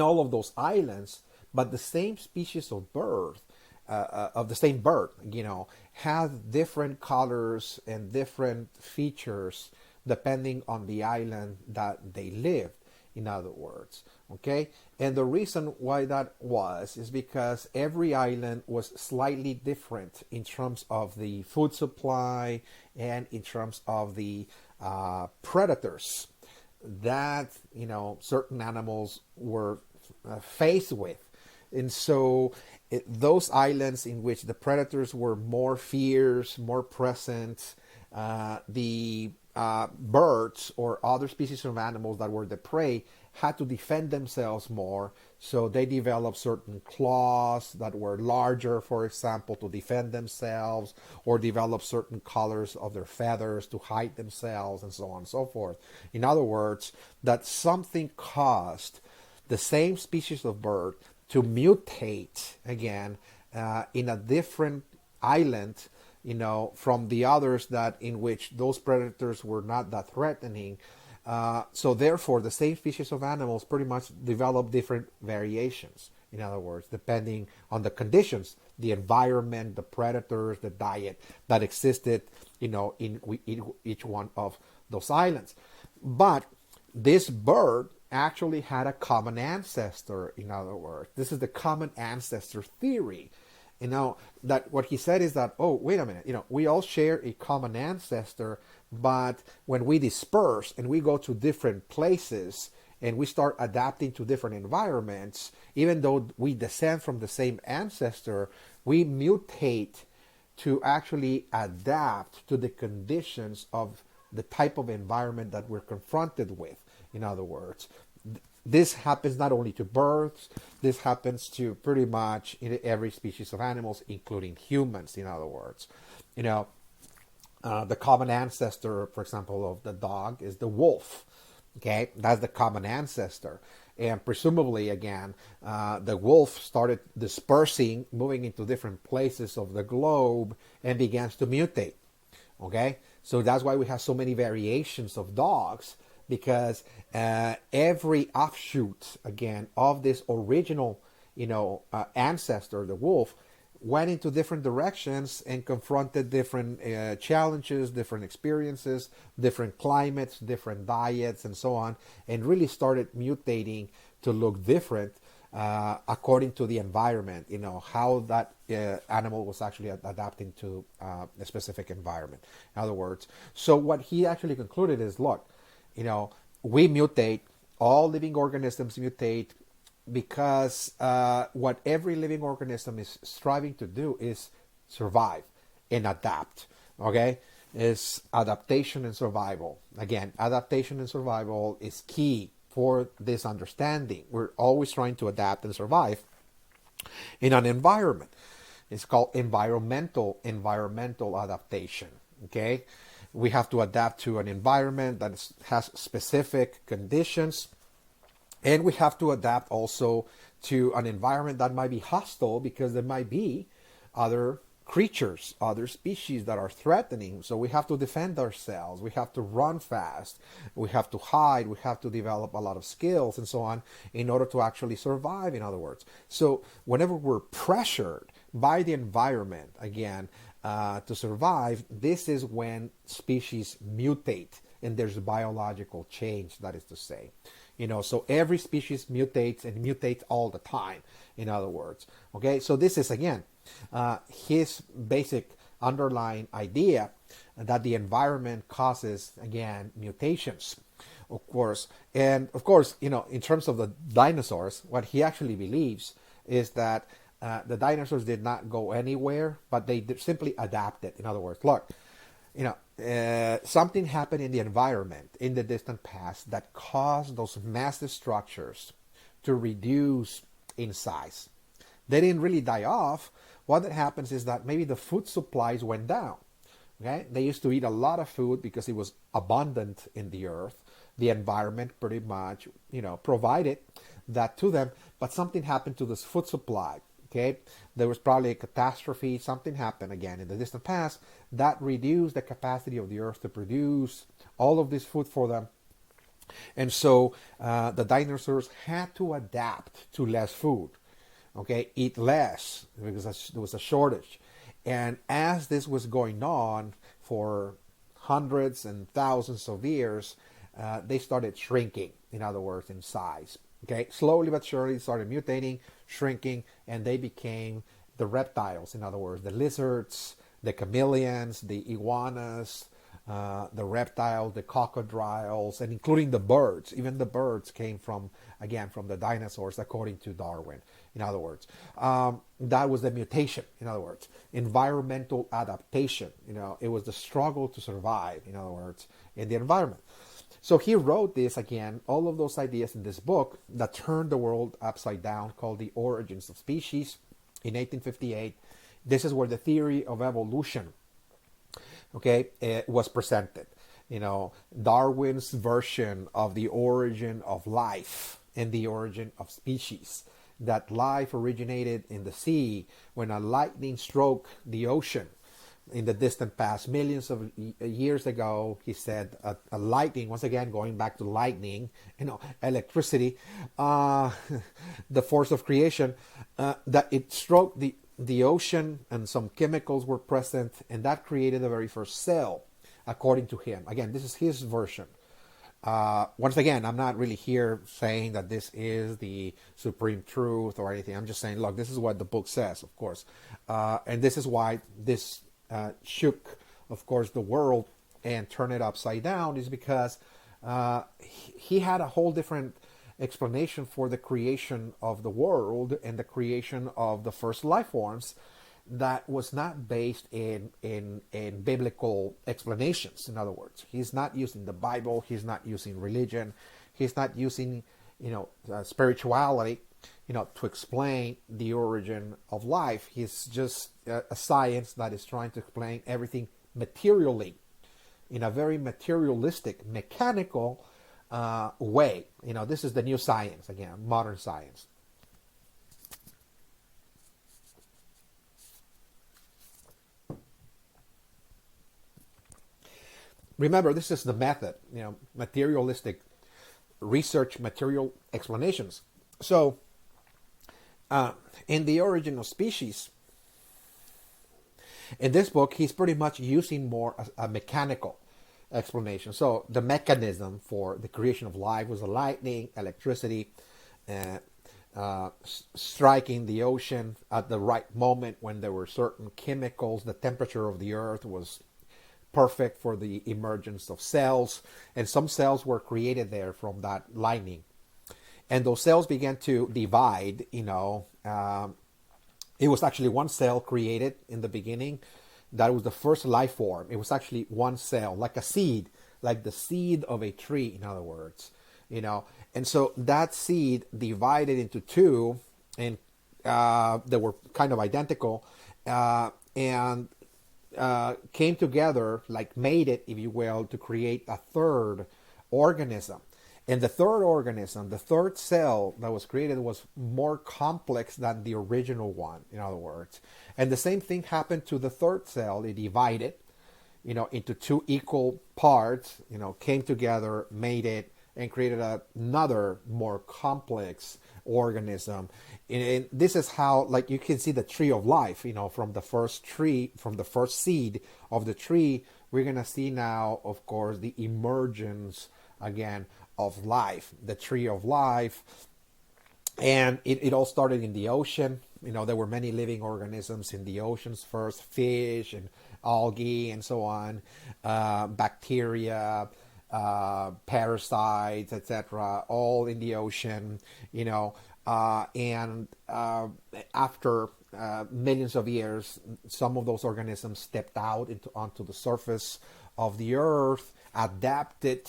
all of those islands, but the same species of bird, of the same bird, have different colors and different features depending on the island that they lived, in other words. Okay? And the reason why that was is because every island was slightly different in terms of the food supply and in terms of the predators that certain animals were faced with. And so those islands in which the predators were more fierce, more present, the birds or other species of animals that were the prey had to defend themselves more. So they developed certain claws that were larger, for example, to defend themselves, or develop certain colors of their feathers to hide themselves, and so on and so forth. In other words, that something caused the same species of bird to mutate again in a different island, from the others that in which those predators were not that threatening. So therefore, the same species of animals pretty much develop different variations. In other words, depending on the conditions, the environment, the predators, the diet that existed, in each one of those islands. But this bird actually had a common ancestor. In other words, this is the common ancestor theory. That what he said is that, oh, wait a minute, we all share a common ancestor, but when we disperse and we go to different places and we start adapting to different environments, even though we descend from the same ancestor, we mutate to actually adapt to the conditions of the type of environment that we're confronted with. In other words, this happens not only to birds, this happens to pretty much every species of animals, including humans, in other words. The common ancestor, for example, of the dog is the wolf. Okay, that's the common ancestor. And presumably, again, the wolf started dispersing, moving into different places of the globe, and begins to mutate. Okay, so that's why we have so many variations of dogs, because every offshoot, again, of this original, ancestor, the wolf, went into different directions and confronted different challenges, different experiences, different climates, different diets, and so on, and really started mutating to look different according to the environment, how that animal was actually adapting to a specific environment. In other words, so what he actually concluded is, look, we mutate, all living organisms mutate, because what every living organism is striving to do is survive and adapt. Okay, is adaptation and survival. Again, adaptation and survival is key for this understanding. We're always trying to adapt and survive in an environment. It's called environmental adaptation. Okay, we have to adapt to an environment that has specific conditions. And we have to adapt also to an environment that might be hostile, because there might be other creatures, other species that are threatening. So we have to defend ourselves. We have to run fast. We have to hide. We have to develop a lot of skills and so on in order to actually survive, in other words. So whenever we're pressured by the environment, again, to survive, this is when species mutate and there's biological change, that is to say. So every species mutates and mutates all the time, in other words. Okay, so this is, again, his basic underlying idea that the environment causes, again, mutations, of course. And, of course, in terms of the dinosaurs, what he actually believes is that the dinosaurs did not go anywhere, but they simply adapted. In other words, look, something happened in the environment in the distant past that caused those massive structures to reduce in size. They didn't really die off. What that happens is that maybe the food supplies went down. Okay, they used to eat a lot of food because it was abundant in the earth. The environment pretty much, provided that to them. But something happened to this food supply. Okay, there was probably a catastrophe. Something happened again in the distant past that reduced the capacity of the earth to produce all of this food for them. And so the dinosaurs had to adapt to less food. Okay, eat less because there was a shortage. And as this was going on for hundreds and thousands of years, they started shrinking, in other words, in size. Okay, slowly but surely started mutating, shrinking, and they became the reptiles, in other words, the lizards, the chameleons, the iguanas, the reptiles, the crocodiles, and including the birds. Even the birds came from, again, from the dinosaurs, according to Darwin. In other words, that was the mutation. In other words, environmental adaptation. It was the struggle to survive. In other words, in the environment. So he wrote this again, all of those ideas in this book that turned the world upside down, called The Origins of Species, in 1858. This is where the theory of evolution, okay, was presented. Darwin's version of the origin of life and the origin of species. That life originated in the sea when a lightning struck the ocean in the distant past, millions of years ago. He said a lightning, once again going back to lightning, electricity, the force of creation, that it struck the ocean and some chemicals were present, and that created the very first cell, according to him. Again, this is his version. Once again, I'm not really here saying that this is the supreme truth or anything. I'm just saying, look, this is what the book says, of course. And this is why this shook, of course, the world and turned it upside down, is because he had a whole different explanation for the creation of the world and the creation of the first life forms that was not based in biblical explanations. In other words, he's not using the Bible, he's not using religion, he's not using spirituality to explain the origin of life. He's just a science that is trying to explain everything materially, in a very materialistic, mechanical way. This is the new science, again, modern science. Remember, this is the method, materialistic research, material explanations. So, in The Origin of Species, in this book, he's pretty much using more a mechanical explanation. So, the mechanism for the creation of life was the lightning, electricity, striking the ocean at the right moment when there were certain chemicals. The temperature of the earth was perfect for the emergence of cells, and some cells were created there from that lightning, and those cells began to divide. It was actually one cell created in the beginning. That was the first life form. It was actually one cell, like a seed, like the seed of a tree, in other words. And so that seed divided into two, and they were kind of identical, and came together, like made it, if you will, to create a third organism. And the third organism, the third cell that was created, was more complex than the original one, in other words. And the same thing happened to the third cell. It divided, into two equal parts, came together, made it, and created another more complex organism. And this is how, like, you can see the tree of life, from the first tree, from the first seed of the tree, we're going to see now, of course, the emergence, again, of life, the tree of life. And it all started in the ocean. There were many living organisms in the oceans first, fish and algae and so on, bacteria, parasites, etc., all in the ocean, and after millions of years, some of those organisms stepped out onto the surface of the earth, adapted,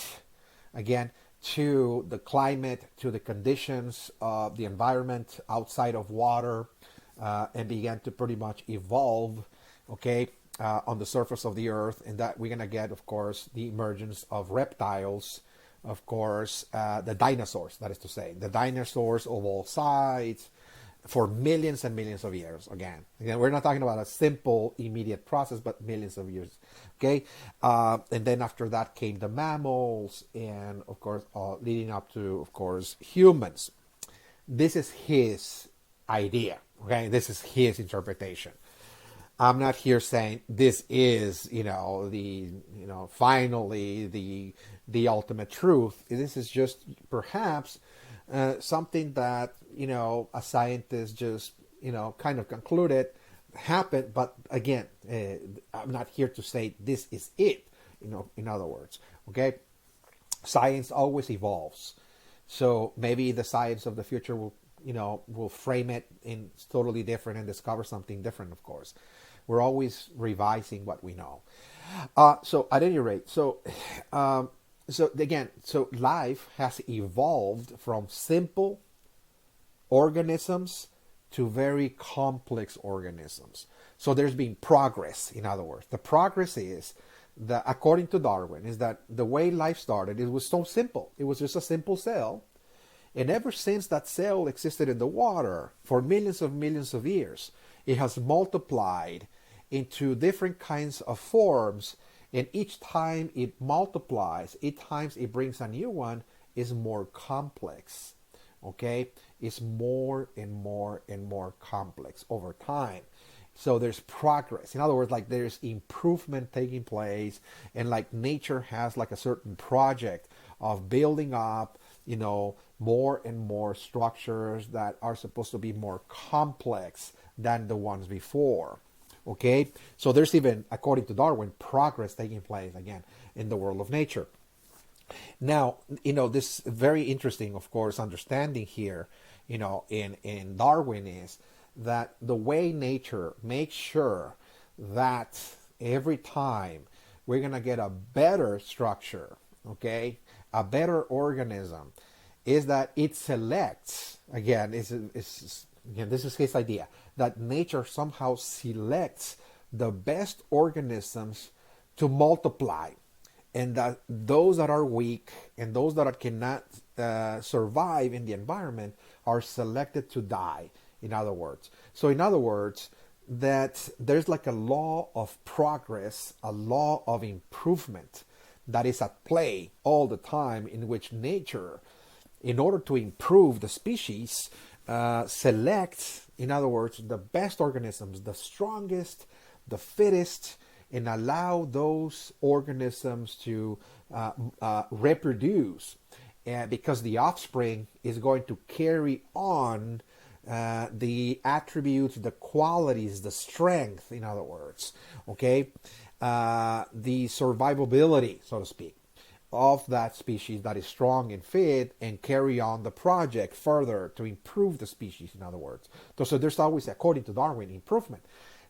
again, to the climate, to the conditions of the environment outside of water, and began to pretty much evolve, okay? on the surface of the earth, and that we're going to get, of course, the emergence of reptiles, of course, the dinosaurs, that is to say, the dinosaurs of all sides for millions and millions of years. Again, we're not talking about a simple, immediate process, but millions of years. Okay, and then after that came the mammals, and of course, leading up to, of course, humans. This is his idea. Okay, this is his interpretation. I'm not here saying this is, finally the ultimate truth. This is just perhaps something that, a scientist just, kind of concluded happened. But again, I'm not here to say this is it, in other words. Okay, science always evolves. So maybe the science of the future will frame it in totally different and discover something different, of course. We're always revising what we know. So at any rate, so life has evolved from simple organisms to very complex organisms. So there's been progress, in other words. The progress is that, according to Darwin, is that the way life started, it was so simple. It was just a simple cell. And ever since that cell existed in the water for millions of years, it has multiplied into different kinds of forms, and each time it multiplies, each time it brings a new one, is more complex. Okay, it's more and more and more complex over time. So there's progress. In other words, like there's improvement taking place, and like nature has like a certain project of building up, more and more structures that are supposed to be more complex than the ones before. Okay, so there's even, according to Darwin, progress taking place again in the world of nature. Now, this very interesting, of course, understanding here, in Darwin is that the way nature makes sure that every time we're going to get a better structure, okay, a better organism, is that it selects, again, this is his idea, that nature somehow selects the best organisms to multiply, and that those that are weak and those that cannot survive in the environment are selected to die, in other words. So in other words, that there's like a law of progress, a law of improvement that is at play all the time, in which nature, in order to improve the species, select, in other words, the best organisms, the strongest, the fittest, and allow those organisms to reproduce, because the offspring is going to carry on the attributes, the qualities, the strength, in other words, okay, the survivability, so to speak, of that species that is strong and fit, and carry on the project further to improve the species, in other words. So there's always, according to Darwin, improvement.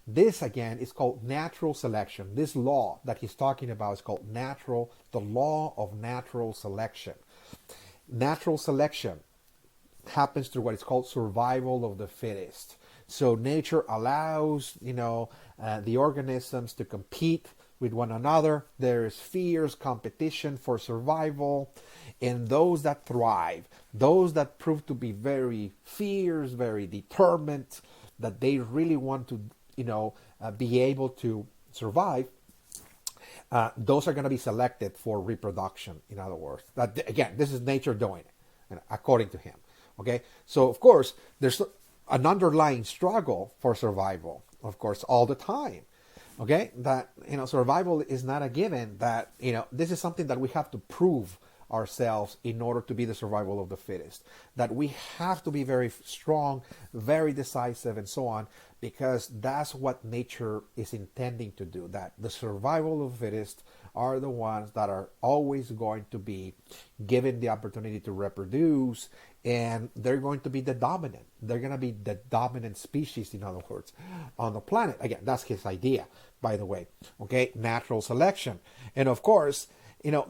This, again, is called natural selection. This law that he's talking about is called the law of natural selection. Natural selection happens through what is called survival of the fittest. So nature allows, the organisms to compete with one another. There is fierce competition for survival, and those that thrive, those that prove to be very fierce, very determined, that they really want to, be able to survive, those are going to be selected for reproduction, in other words. That, again, this is nature doing it, according to him. Okay, so of course, there's an underlying struggle for survival, of course, all the time. Okay, that, survival is not a given, that, this is something that we have to prove ourselves in order to be the survival of the fittest. That we have to be very strong, very decisive, and so on, because that's what nature is intending to do. That the survival of the fittest are the ones that are always going to be given the opportunity to reproduce, and they're going to be the dominant. They're going to be the dominant species, in other words, on the planet. Again, that's his idea, by the way. Okay, natural selection. And of course,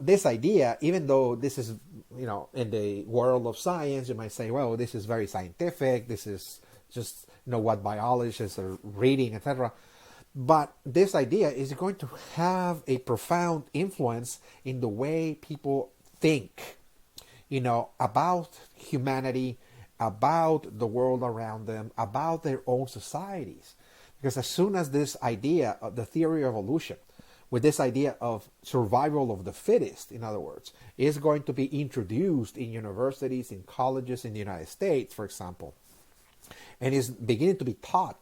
this idea, even though this is, in the world of science, you might say, well, this is very scientific. This is just, what biologists are reading, etc. But this idea is going to have a profound influence in the way people think, about humanity, about the world around them, about their own societies. Because as soon as this idea of the theory of evolution, with this idea of survival of the fittest, in other words, is going to be introduced in universities, in colleges in the United States, for example, and is beginning to be taught,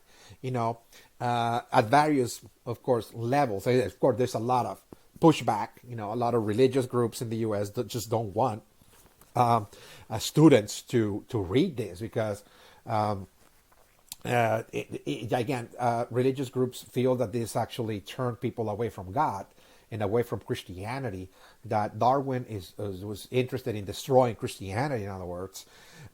at various, of course, levels. Of course, there's a lot of pushback, a lot of religious groups in the U.S. that just don't want students to read this because again, religious groups feel that this actually turned people away from God and away from Christianity, that Darwin was interested in destroying Christianity, in other words.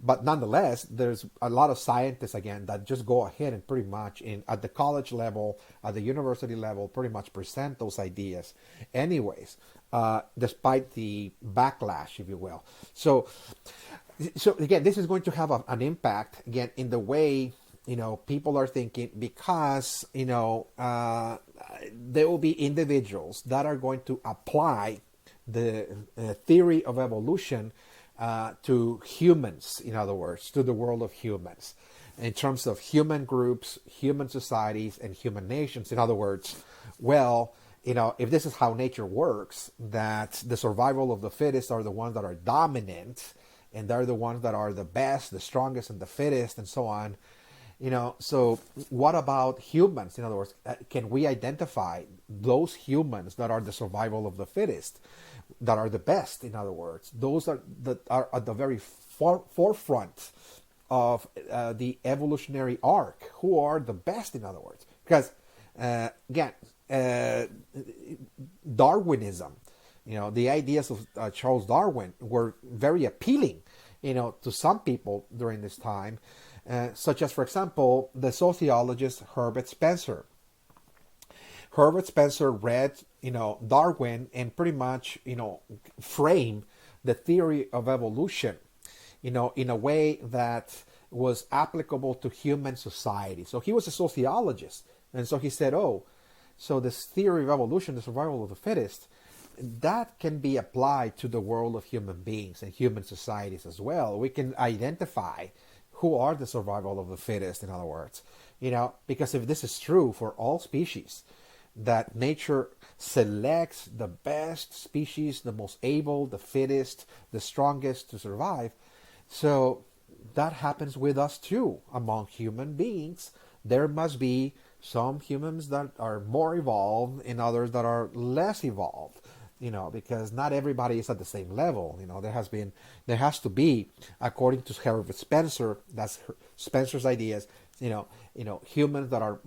But nonetheless, there's a lot of scientists, again, that just go ahead and pretty much at the college level, at the university level, pretty much present those ideas anyways, despite the backlash, if you will. So again, this is going to have an impact, again, in the way people are thinking, because there will be individuals that are going to apply the theory of evolution to humans, in other words, to the world of humans, in terms of human groups, human societies, and human nations. In other words, well, if this is how nature works, that the survival of the fittest are the ones that are dominant, and they're the ones that are the best, the strongest, and the fittest, and so on. So what about humans? In other words, can we identify those humans that are the survival of the fittest, that are the best? In other words, those that are at the very forefront of the evolutionary arc, who are the best, in other words. Because, again, Darwinism, the ideas of Charles Darwin were very appealing, to some people during this time. Such as, for example, the sociologist Herbert Spencer. Herbert Spencer read, Darwin and pretty much, framed the theory of evolution, in a way that was applicable to human society. So he was a sociologist. And so he said, so this theory of evolution, the survival of the fittest, that can be applied to the world of human beings and human societies as well. We can identify who are the survival of the fittest, in other words. Because if this is true for all species, that nature selects the best species, the most able, the fittest, the strongest to survive. So that happens with us too. Among human beings, there must be some humans that are more evolved and others that are less evolved. Because not everybody is at the same level. There has to be, according to Herbert Spencer, that's Spencer's ideas, humans that are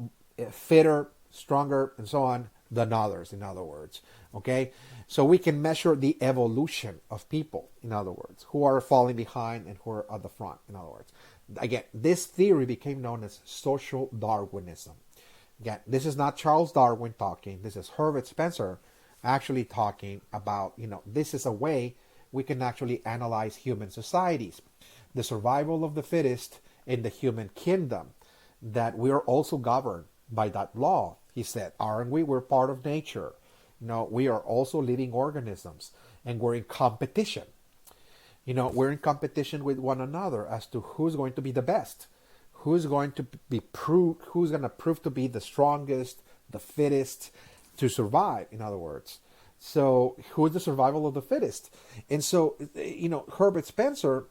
fitter, stronger, and so on than others, in other words. Okay? So we can measure the evolution of people, in other words, who are falling behind and who are at the front, in other words. Again, this theory became known as social Darwinism. Again, this is not Charles Darwin talking. This is Herbert Spencer actually talking about, this is a way we can actually analyze human societies. The survival of the fittest in the human kingdom, that we are also governed by that law. He said, aren't we? We're part of nature. We are also living organisms, and we're in competition. We're in competition with one another as to who's going to be the best, who's going to prove to be the strongest, the fittest, to survive, in other words. So who is the survival of the fittest? And so, Herbert Spencer,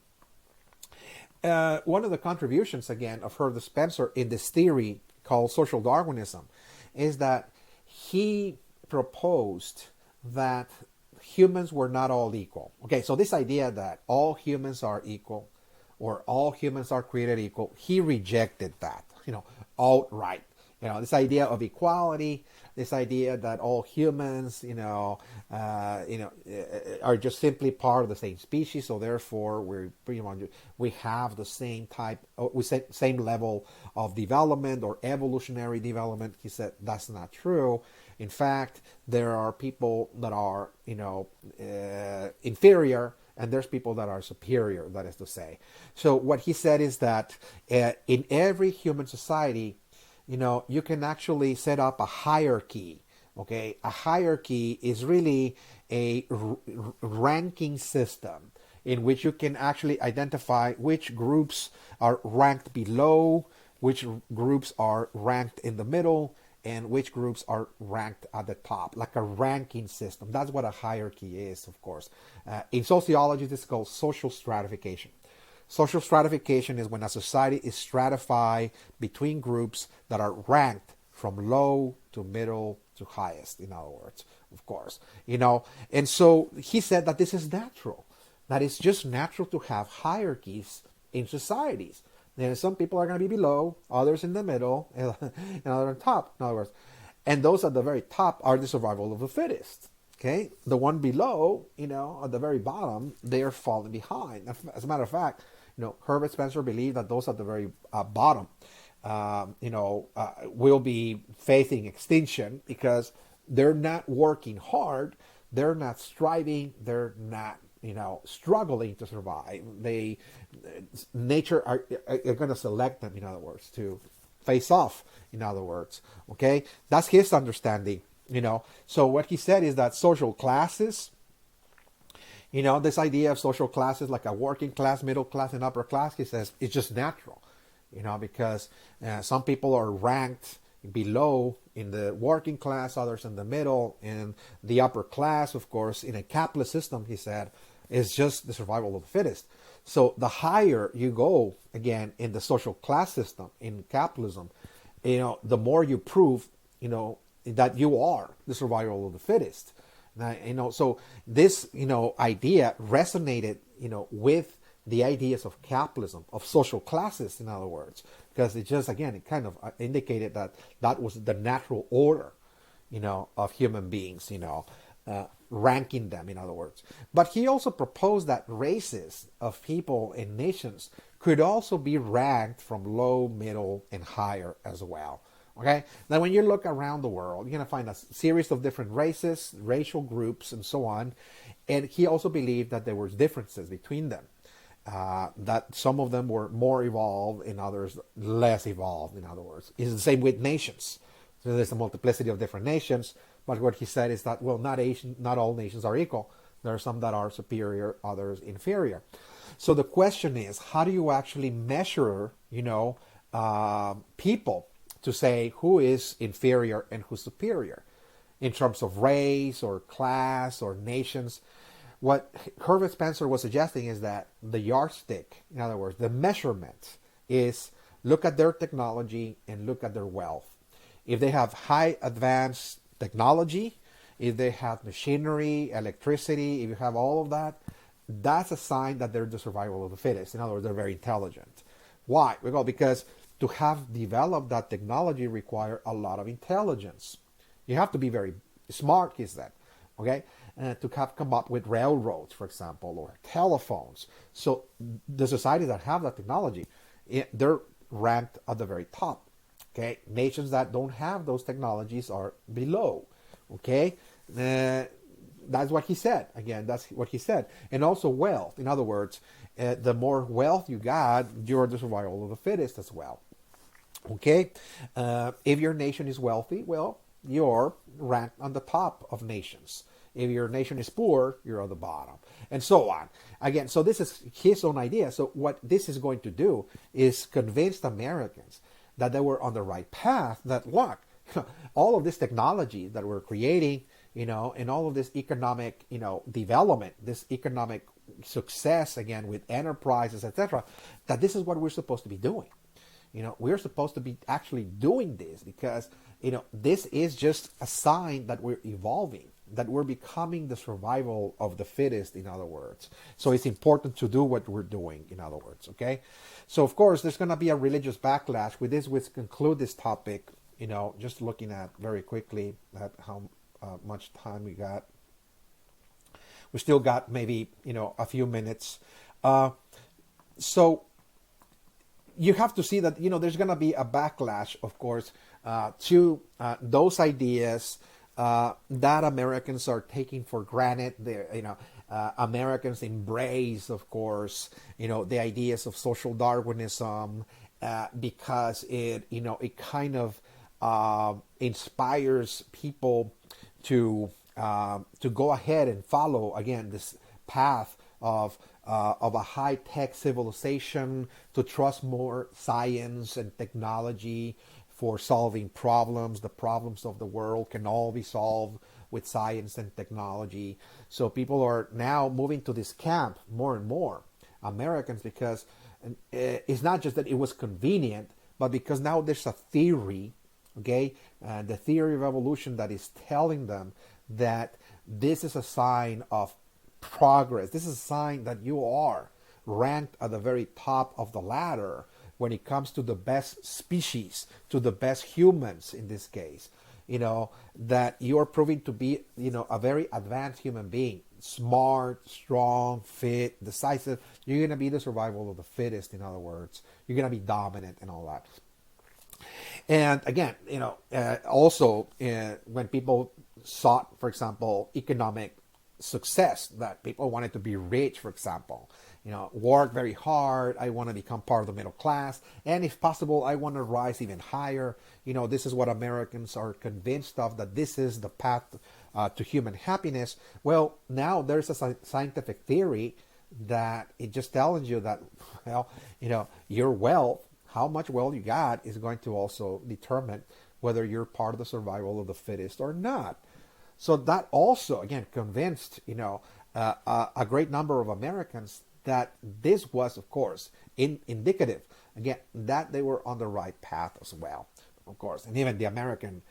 one of the contributions, again, of Herbert Spencer in this theory called social Darwinism is that he proposed that humans were not all equal. Okay, so this idea that all humans are equal or all humans are created equal, he rejected that, outright. This idea of equality, this idea that all humans, are just simply part of the same species, so therefore we have the same same level of development or evolutionary development. He said that's not true. In fact, there are people that are, inferior, and there's people that are superior, that is to say. So what he said is that in every human society, you can actually set up a hierarchy. Okay, a hierarchy is really a ranking system in which you can actually identify which groups are ranked below, which groups are ranked in the middle, and which groups are ranked at the top, like a ranking system. That's what a hierarchy is, of course. In sociology, this is called social stratification. Social stratification is when a society is stratified between groups that are ranked from low to middle to highest, in other words, of course. And so he said that this is natural, that it's just natural to have hierarchies in societies. And some people are going to be below, others in the middle, and others on top, in other words. And those at the very top are the survival of the fittest. Okay, the one below, at the very bottom, they are falling behind. As a matter of fact, Herbert Spencer believed that those at the very bottom, will be facing extinction because they're not working hard, they're not striving, they're not, struggling to survive. Nature are going to select them, in other words, to face off, in other words. Okay, that's his understanding. So what he said is that social classes, this idea of social classes like a working class, middle class, and upper class, he says it's just natural, because some people are ranked below in the working class, others in the middle, and the upper class, of course, in a capitalist system, he said, is just the survival of the fittest. So the higher you go, again, in the social class system, in capitalism, the more you prove, that you are the survival of the fittest. Now, so this, idea resonated, with the ideas of capitalism, of social classes, in other words, because it just, again, it kind of indicated that that was the natural order, of human beings, ranking them, in other words. But he also proposed that races of people and nations could also be ranked from low, middle, and higher as well. Okay, now when you look around the world, you're going to find a series of different races, racial groups, and so on. And he also believed that there were differences between them, that some of them were more evolved and others less evolved, in other words. It's the same with nations. So there's a multiplicity of different nations, but what he said is that, well, not all nations are equal. There are some that are superior, others inferior. So the question is, how do you actually measure, people to say who is inferior and who's superior in terms of race or class or nations? What Herbert Spencer was suggesting is that the yardstick, in other words, the measurement, is look at their technology and look at their wealth. If they have high advanced technology, if they have machinery, electricity, if you have all of that, that's a sign that they're the survival of the fittest. In other words, they're very intelligent. Why? Well, because to have developed that technology require a lot of intelligence. You have to be very smart, he said, okay? To have come up with railroads, for example, or telephones. So the societies that have that technology, they're ranked at the very top, okay? Nations that don't have those technologies are below, okay? That's what he said. Again, that's what he said. And also wealth. In other words, the more wealth you got, you're the survival of the fittest as well. Okay? If your nation is wealthy, well, you're ranked on the top of nations. If your nation is poor, you're on the bottom. And so on. Again, so this is his own idea. So what this is going to do is convince the Americans that they were on the right path, that look, all of this technology that we're creating, and all of this economic, development, this economic success, again, with enterprises, etc., that this is what we're supposed to be doing. We're supposed to be actually doing this because, this is just a sign that we're evolving, that we're becoming the survival of the fittest, in other words. So it's important to do what we're doing, in other words, okay? So, of course, there's going to be a religious backlash. With this, we conclude this topic, just looking at very quickly at how much time we got. We still got maybe, a few minutes. So you have to see that, there's going to be a backlash, of course, to those ideas that Americans are taking for granted. Americans embrace, of course, the ideas of social Darwinism because it kind of inspires people to go ahead and follow again this path of a high tech civilization, to trust more science and technology for solving problems. The problems of the world can all be solved with science and technology. So people are now moving to this camp more and more, Americans, because it's not just that it was convenient, but because now there's a theory, okay, the theory of evolution that is telling them that this is a sign of progress. This is a sign that you are ranked at the very top of the ladder when it comes to the best species, to the best humans in this case. That you're proving to be, a very advanced human being, smart, strong, fit, decisive. You're going to be the survival of the fittest, in other words. You're going to be dominant and all that. And again, also when people sought, for example, economic success, that people wanted to be rich, for example, work very hard. I want to become part of the middle class. And if possible, I want to rise even higher. This is what Americans are convinced of, that this is the path to human happiness. Well, now there's a scientific theory that it just tells you that, your wealth, how much wealth you got, is going to also determine whether you're part of the survival of the fittest or not. So that also, again, convinced, a great number of Americans that this was, of course, indicative, again, that they were on the right path as well, of course. And even the American,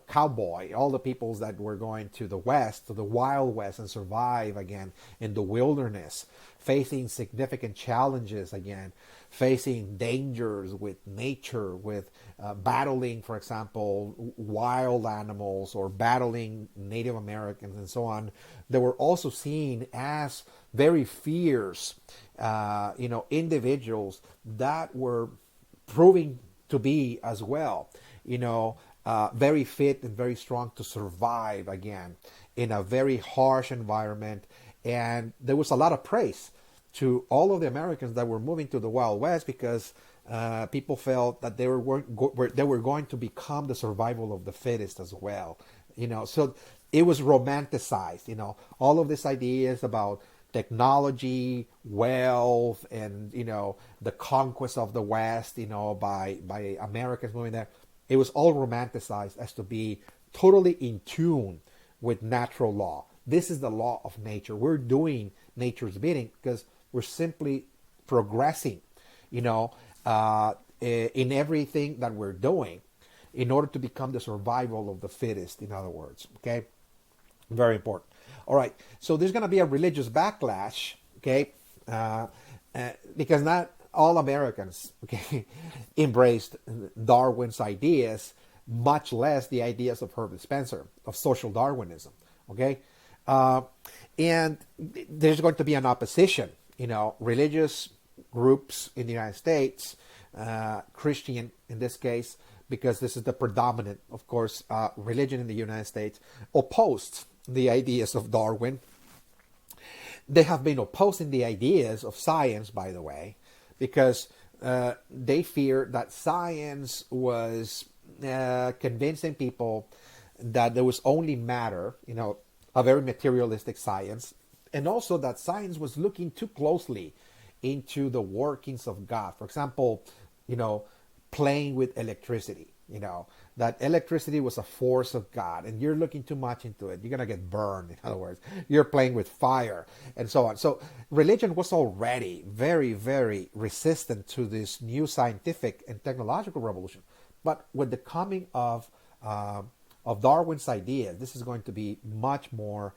cowboy, all the peoples that were going to the West, to the Wild West, and survive again in the wilderness, facing significant challenges again, facing dangers with nature, with battling, for example, wild animals, or battling Native Americans and so on. They were also seen as very fierce, individuals that were proving to be as well, very fit and very strong to survive again in a very harsh environment. And there was a lot of praise to all of the Americans that were moving to the Wild West, because people felt that they were going to become the survival of the fittest as well. So it was romanticized. All of these ideas about technology, wealth, and the conquest of the West, by Americans moving there. It was all romanticized as to be totally in tune with natural law. This is the law of nature. We're doing nature's bidding because we're simply progressing, in everything that we're doing in order to become the survival of the fittest, in other words. Okay? Very important. All right. So there's going to be a religious backlash, okay? Because not all Americans, okay, embraced Darwin's ideas, much less the ideas of Herbert Spencer, of social Darwinism, okay? And there's going to be an opposition, religious groups in the United States, Christian in this case, because this is the predominant, of course, religion in the United States, opposed the ideas of Darwin. They have been opposing the ideas of science, by the way, because they fear that science was convincing people that there was only matter, a very materialistic science, and also that science was looking too closely into the workings of God. For example, playing with electricity, that electricity was a force of God, and you're looking too much into it. You're going to get burned, in other words. You're playing with fire, and so on. So religion was already very, very resistant to this new scientific and technological revolution. But with the coming of Darwin's ideas, this is going to be much more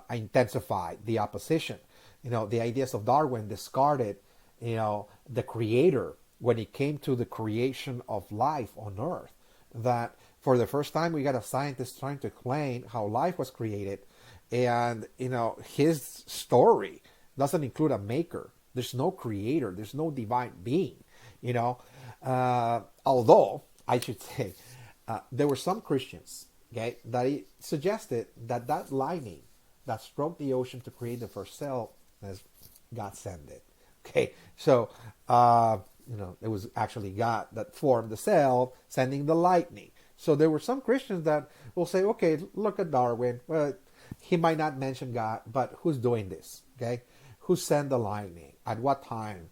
intensified, the opposition. The ideas of Darwin discarded, the creator when it came to the creation of life on Earth. That for the first time we got a scientist trying to explain how life was created, and his story doesn't include a maker. There's no creator. There's no divine being. Although I should say there were some Christians, okay, that suggested that lightning that struck the ocean to create the first cell as God sent it. Okay, so It was actually God that formed the cell, sending the lightning. So there were some Christians that will say, okay, look at Darwin. Well, he might not mention God, but who's doing this? Okay, who sent the lightning? At what time?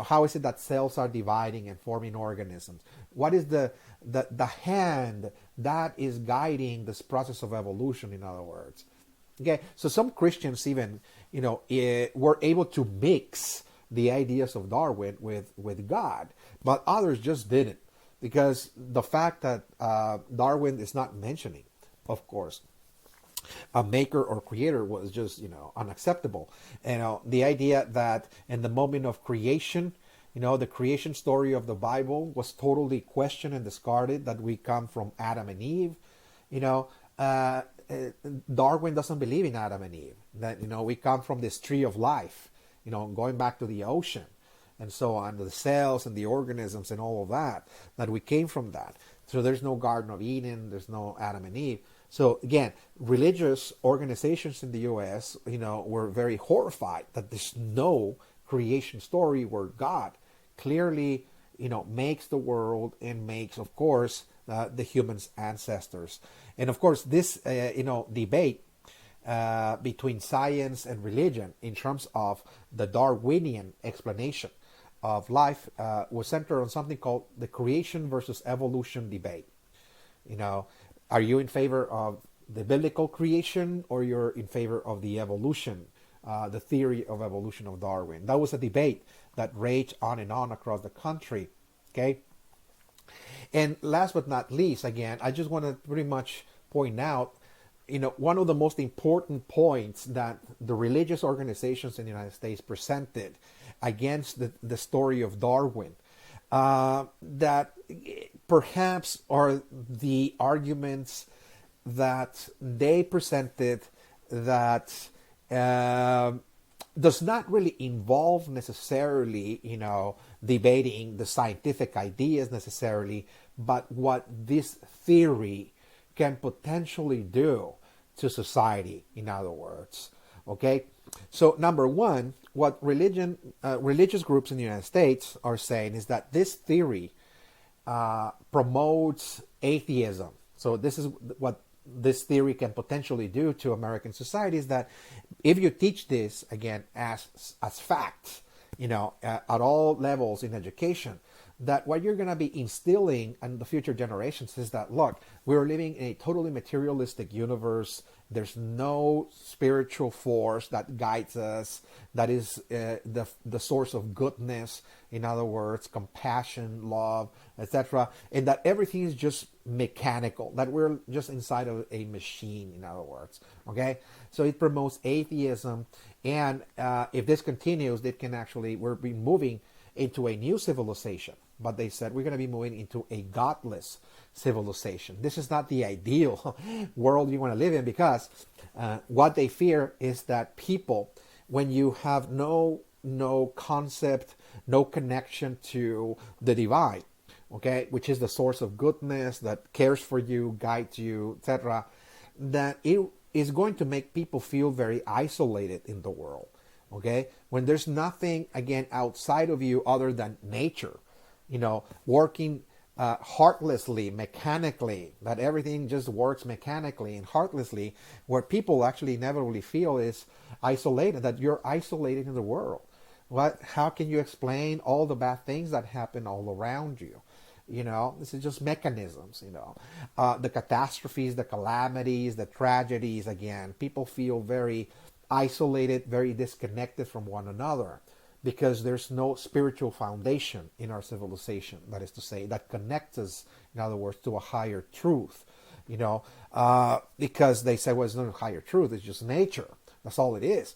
How is it that cells are dividing and forming organisms? What is the hand that is guiding this process of evolution? In other words, okay. So some Christians even, were able to mix the ideas of Darwin with God, but others just didn't, because the fact that Darwin is not mentioning, of course, a maker or creator was just unacceptable. The idea that in the moment of creation, the creation story of the Bible was totally questioned and discarded, that we come from Adam and Eve. uh, Darwin doesn't believe in Adam and Eve, that we come from this tree of life, going back to the ocean and so on, the cells and the organisms and all of that we came from that. So there's no Garden of Eden, there's no Adam and Eve. So again, religious organizations in the U.S., were very horrified that there's no creation story where God clearly, makes the world and makes, of course, the humans' ancestors. And of course, this, debate between science and religion in terms of the Darwinian explanation of life was centered on something called the creation versus evolution debate. Are you in favor of the biblical creation, or you're in favor of the evolution, the theory of evolution of Darwin? That was a debate that raged on and on across the country. Okay. And last but not least, again, I just want to pretty much point out, one of the most important points that the religious organizations in the United States presented against the story of Darwin, that perhaps are the arguments that they presented that does not really involve necessarily, debating the scientific ideas necessarily, but what this theory can potentially do to society, in other words. Okay? So number one, what religious groups in the United States are saying is that this theory promotes atheism. So this is what this theory can potentially do to American society, is that if you teach this, again, as fact, at all levels in education, that what you're going to be instilling in the future generations is that, look, we're living in a totally materialistic universe. There's no spiritual force that guides us, that is the source of goodness, in other words, compassion, love, etc. And that everything is just mechanical, that we're just inside of a machine, in other words. Okay? So it promotes atheism. And if this continues, we're moving into a new civilization. But they said we're going to be moving into a godless civilization. This is not the ideal world you want to live in, because what they fear is that people, when you have no concept, no connection to the divine, okay, which is the source of goodness, that cares for you, guides you, etc., that it is going to make people feel very isolated in the world. Okay, when there's nothing, again, outside of you other than nature, working heartlessly, mechanically, that everything just works mechanically and heartlessly, where people actually inevitably feel is isolated, that you're isolated in the world. How can you explain all the bad things that happen all around you? This is just mechanisms, the catastrophes, the calamities, the tragedies, again, people feel very isolated, very disconnected from one another, because there's no spiritual foundation in our civilization, that is to say, that connects us, in other words, to a higher truth, because they say, well, it's not a higher truth, it's just nature. That's all it is.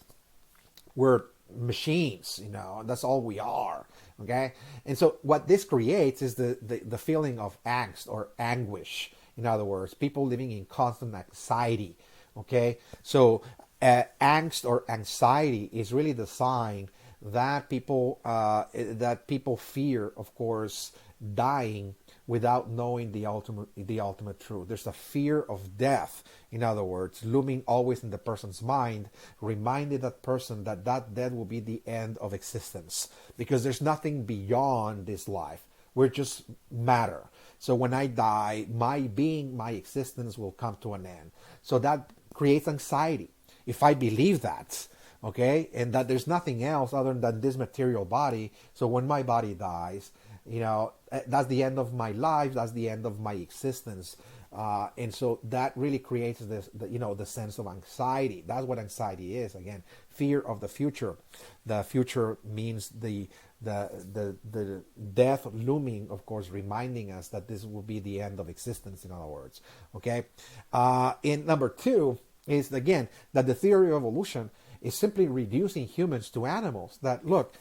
We're machines, that's all we are. Okay? And so what this creates is the feeling of angst or anguish. In other words, people living in constant anxiety. Okay? So angst or anxiety is really the sign that people fear, of course, dying without knowing the ultimate truth. There's a fear of death, in other words, looming always in the person's mind, reminding that person that death will be the end of existence, because there's nothing beyond this life. We're just matter. So when I die, my being, my existence will come to an end. So that creates anxiety. If I believe that, okay, and that there's nothing else other than this material body, so when my body dies, that's the end of my life, that's the end of my existence. And so that really creates the sense of anxiety. That's what anxiety is. Again, fear of the future. The future means the death looming, of course, reminding us that this will be the end of existence, in other words. Okay. And number two is, again, that the theory of evolution is simply reducing humans to animals. That, look,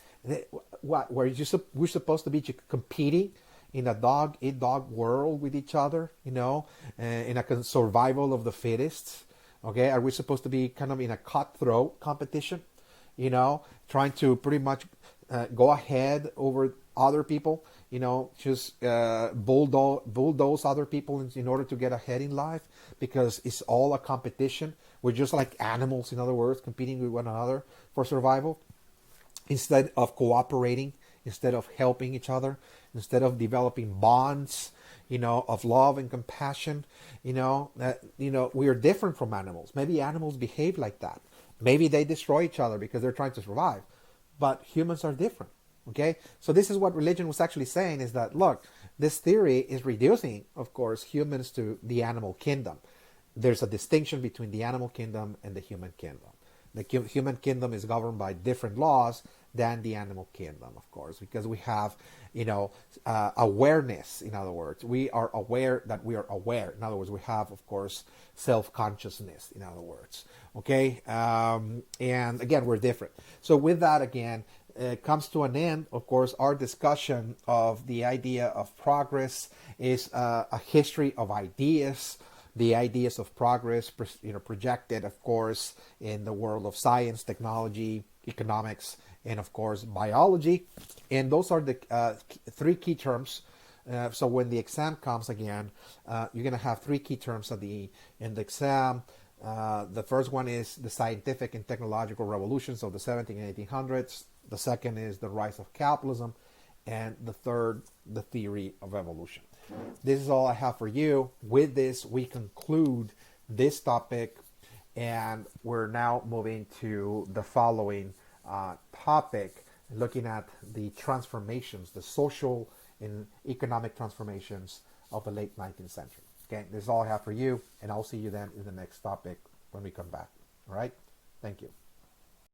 we're supposed to be competing in a dog-eat-dog world with each other, in a survival of the fittest. Okay, are we supposed to be kind of in a cutthroat competition, trying to pretty much go ahead over other people, just bulldoze other people in order to get ahead in life, because it's all a competition. We're just like animals, in other words, competing with one another for survival, instead of cooperating, instead of helping each other, instead of developing bonds, of love and compassion. We are different from animals. Maybe animals behave like that. Maybe they destroy each other because they're trying to survive. But humans are different. Okay? So this is what religion was actually saying, is that, look, this theory is reducing, of course, humans to the animal kingdom. There's a distinction between the animal kingdom and the human kingdom. The human kingdom is governed by different laws than the animal kingdom, of course, because we have, awareness. In other words, we are aware that we are aware. In other words, we have, of course, self-consciousness. In other words, okay, and again, we're different. So with that, again, comes to an end, of course, our discussion of the idea of progress. Is a history of ideas. The ideas of progress, projected, of course, in the world of science, technology, economics, and of course biology. And those are the three key terms. So when the exam comes again, you're going to have three key terms in the exam. The first one is the scientific and technological revolutions of the 17 and 1800s. The second is the rise of capitalism. And the third, the theory of evolution. This is all I have for you. With this, we conclude this topic, and we're now moving to the following topic, looking at the transformations, the social and economic transformations of the late 19th century. Okay, this is all I have for you, and I'll see you then in the next topic when we come back. All right? Thank you.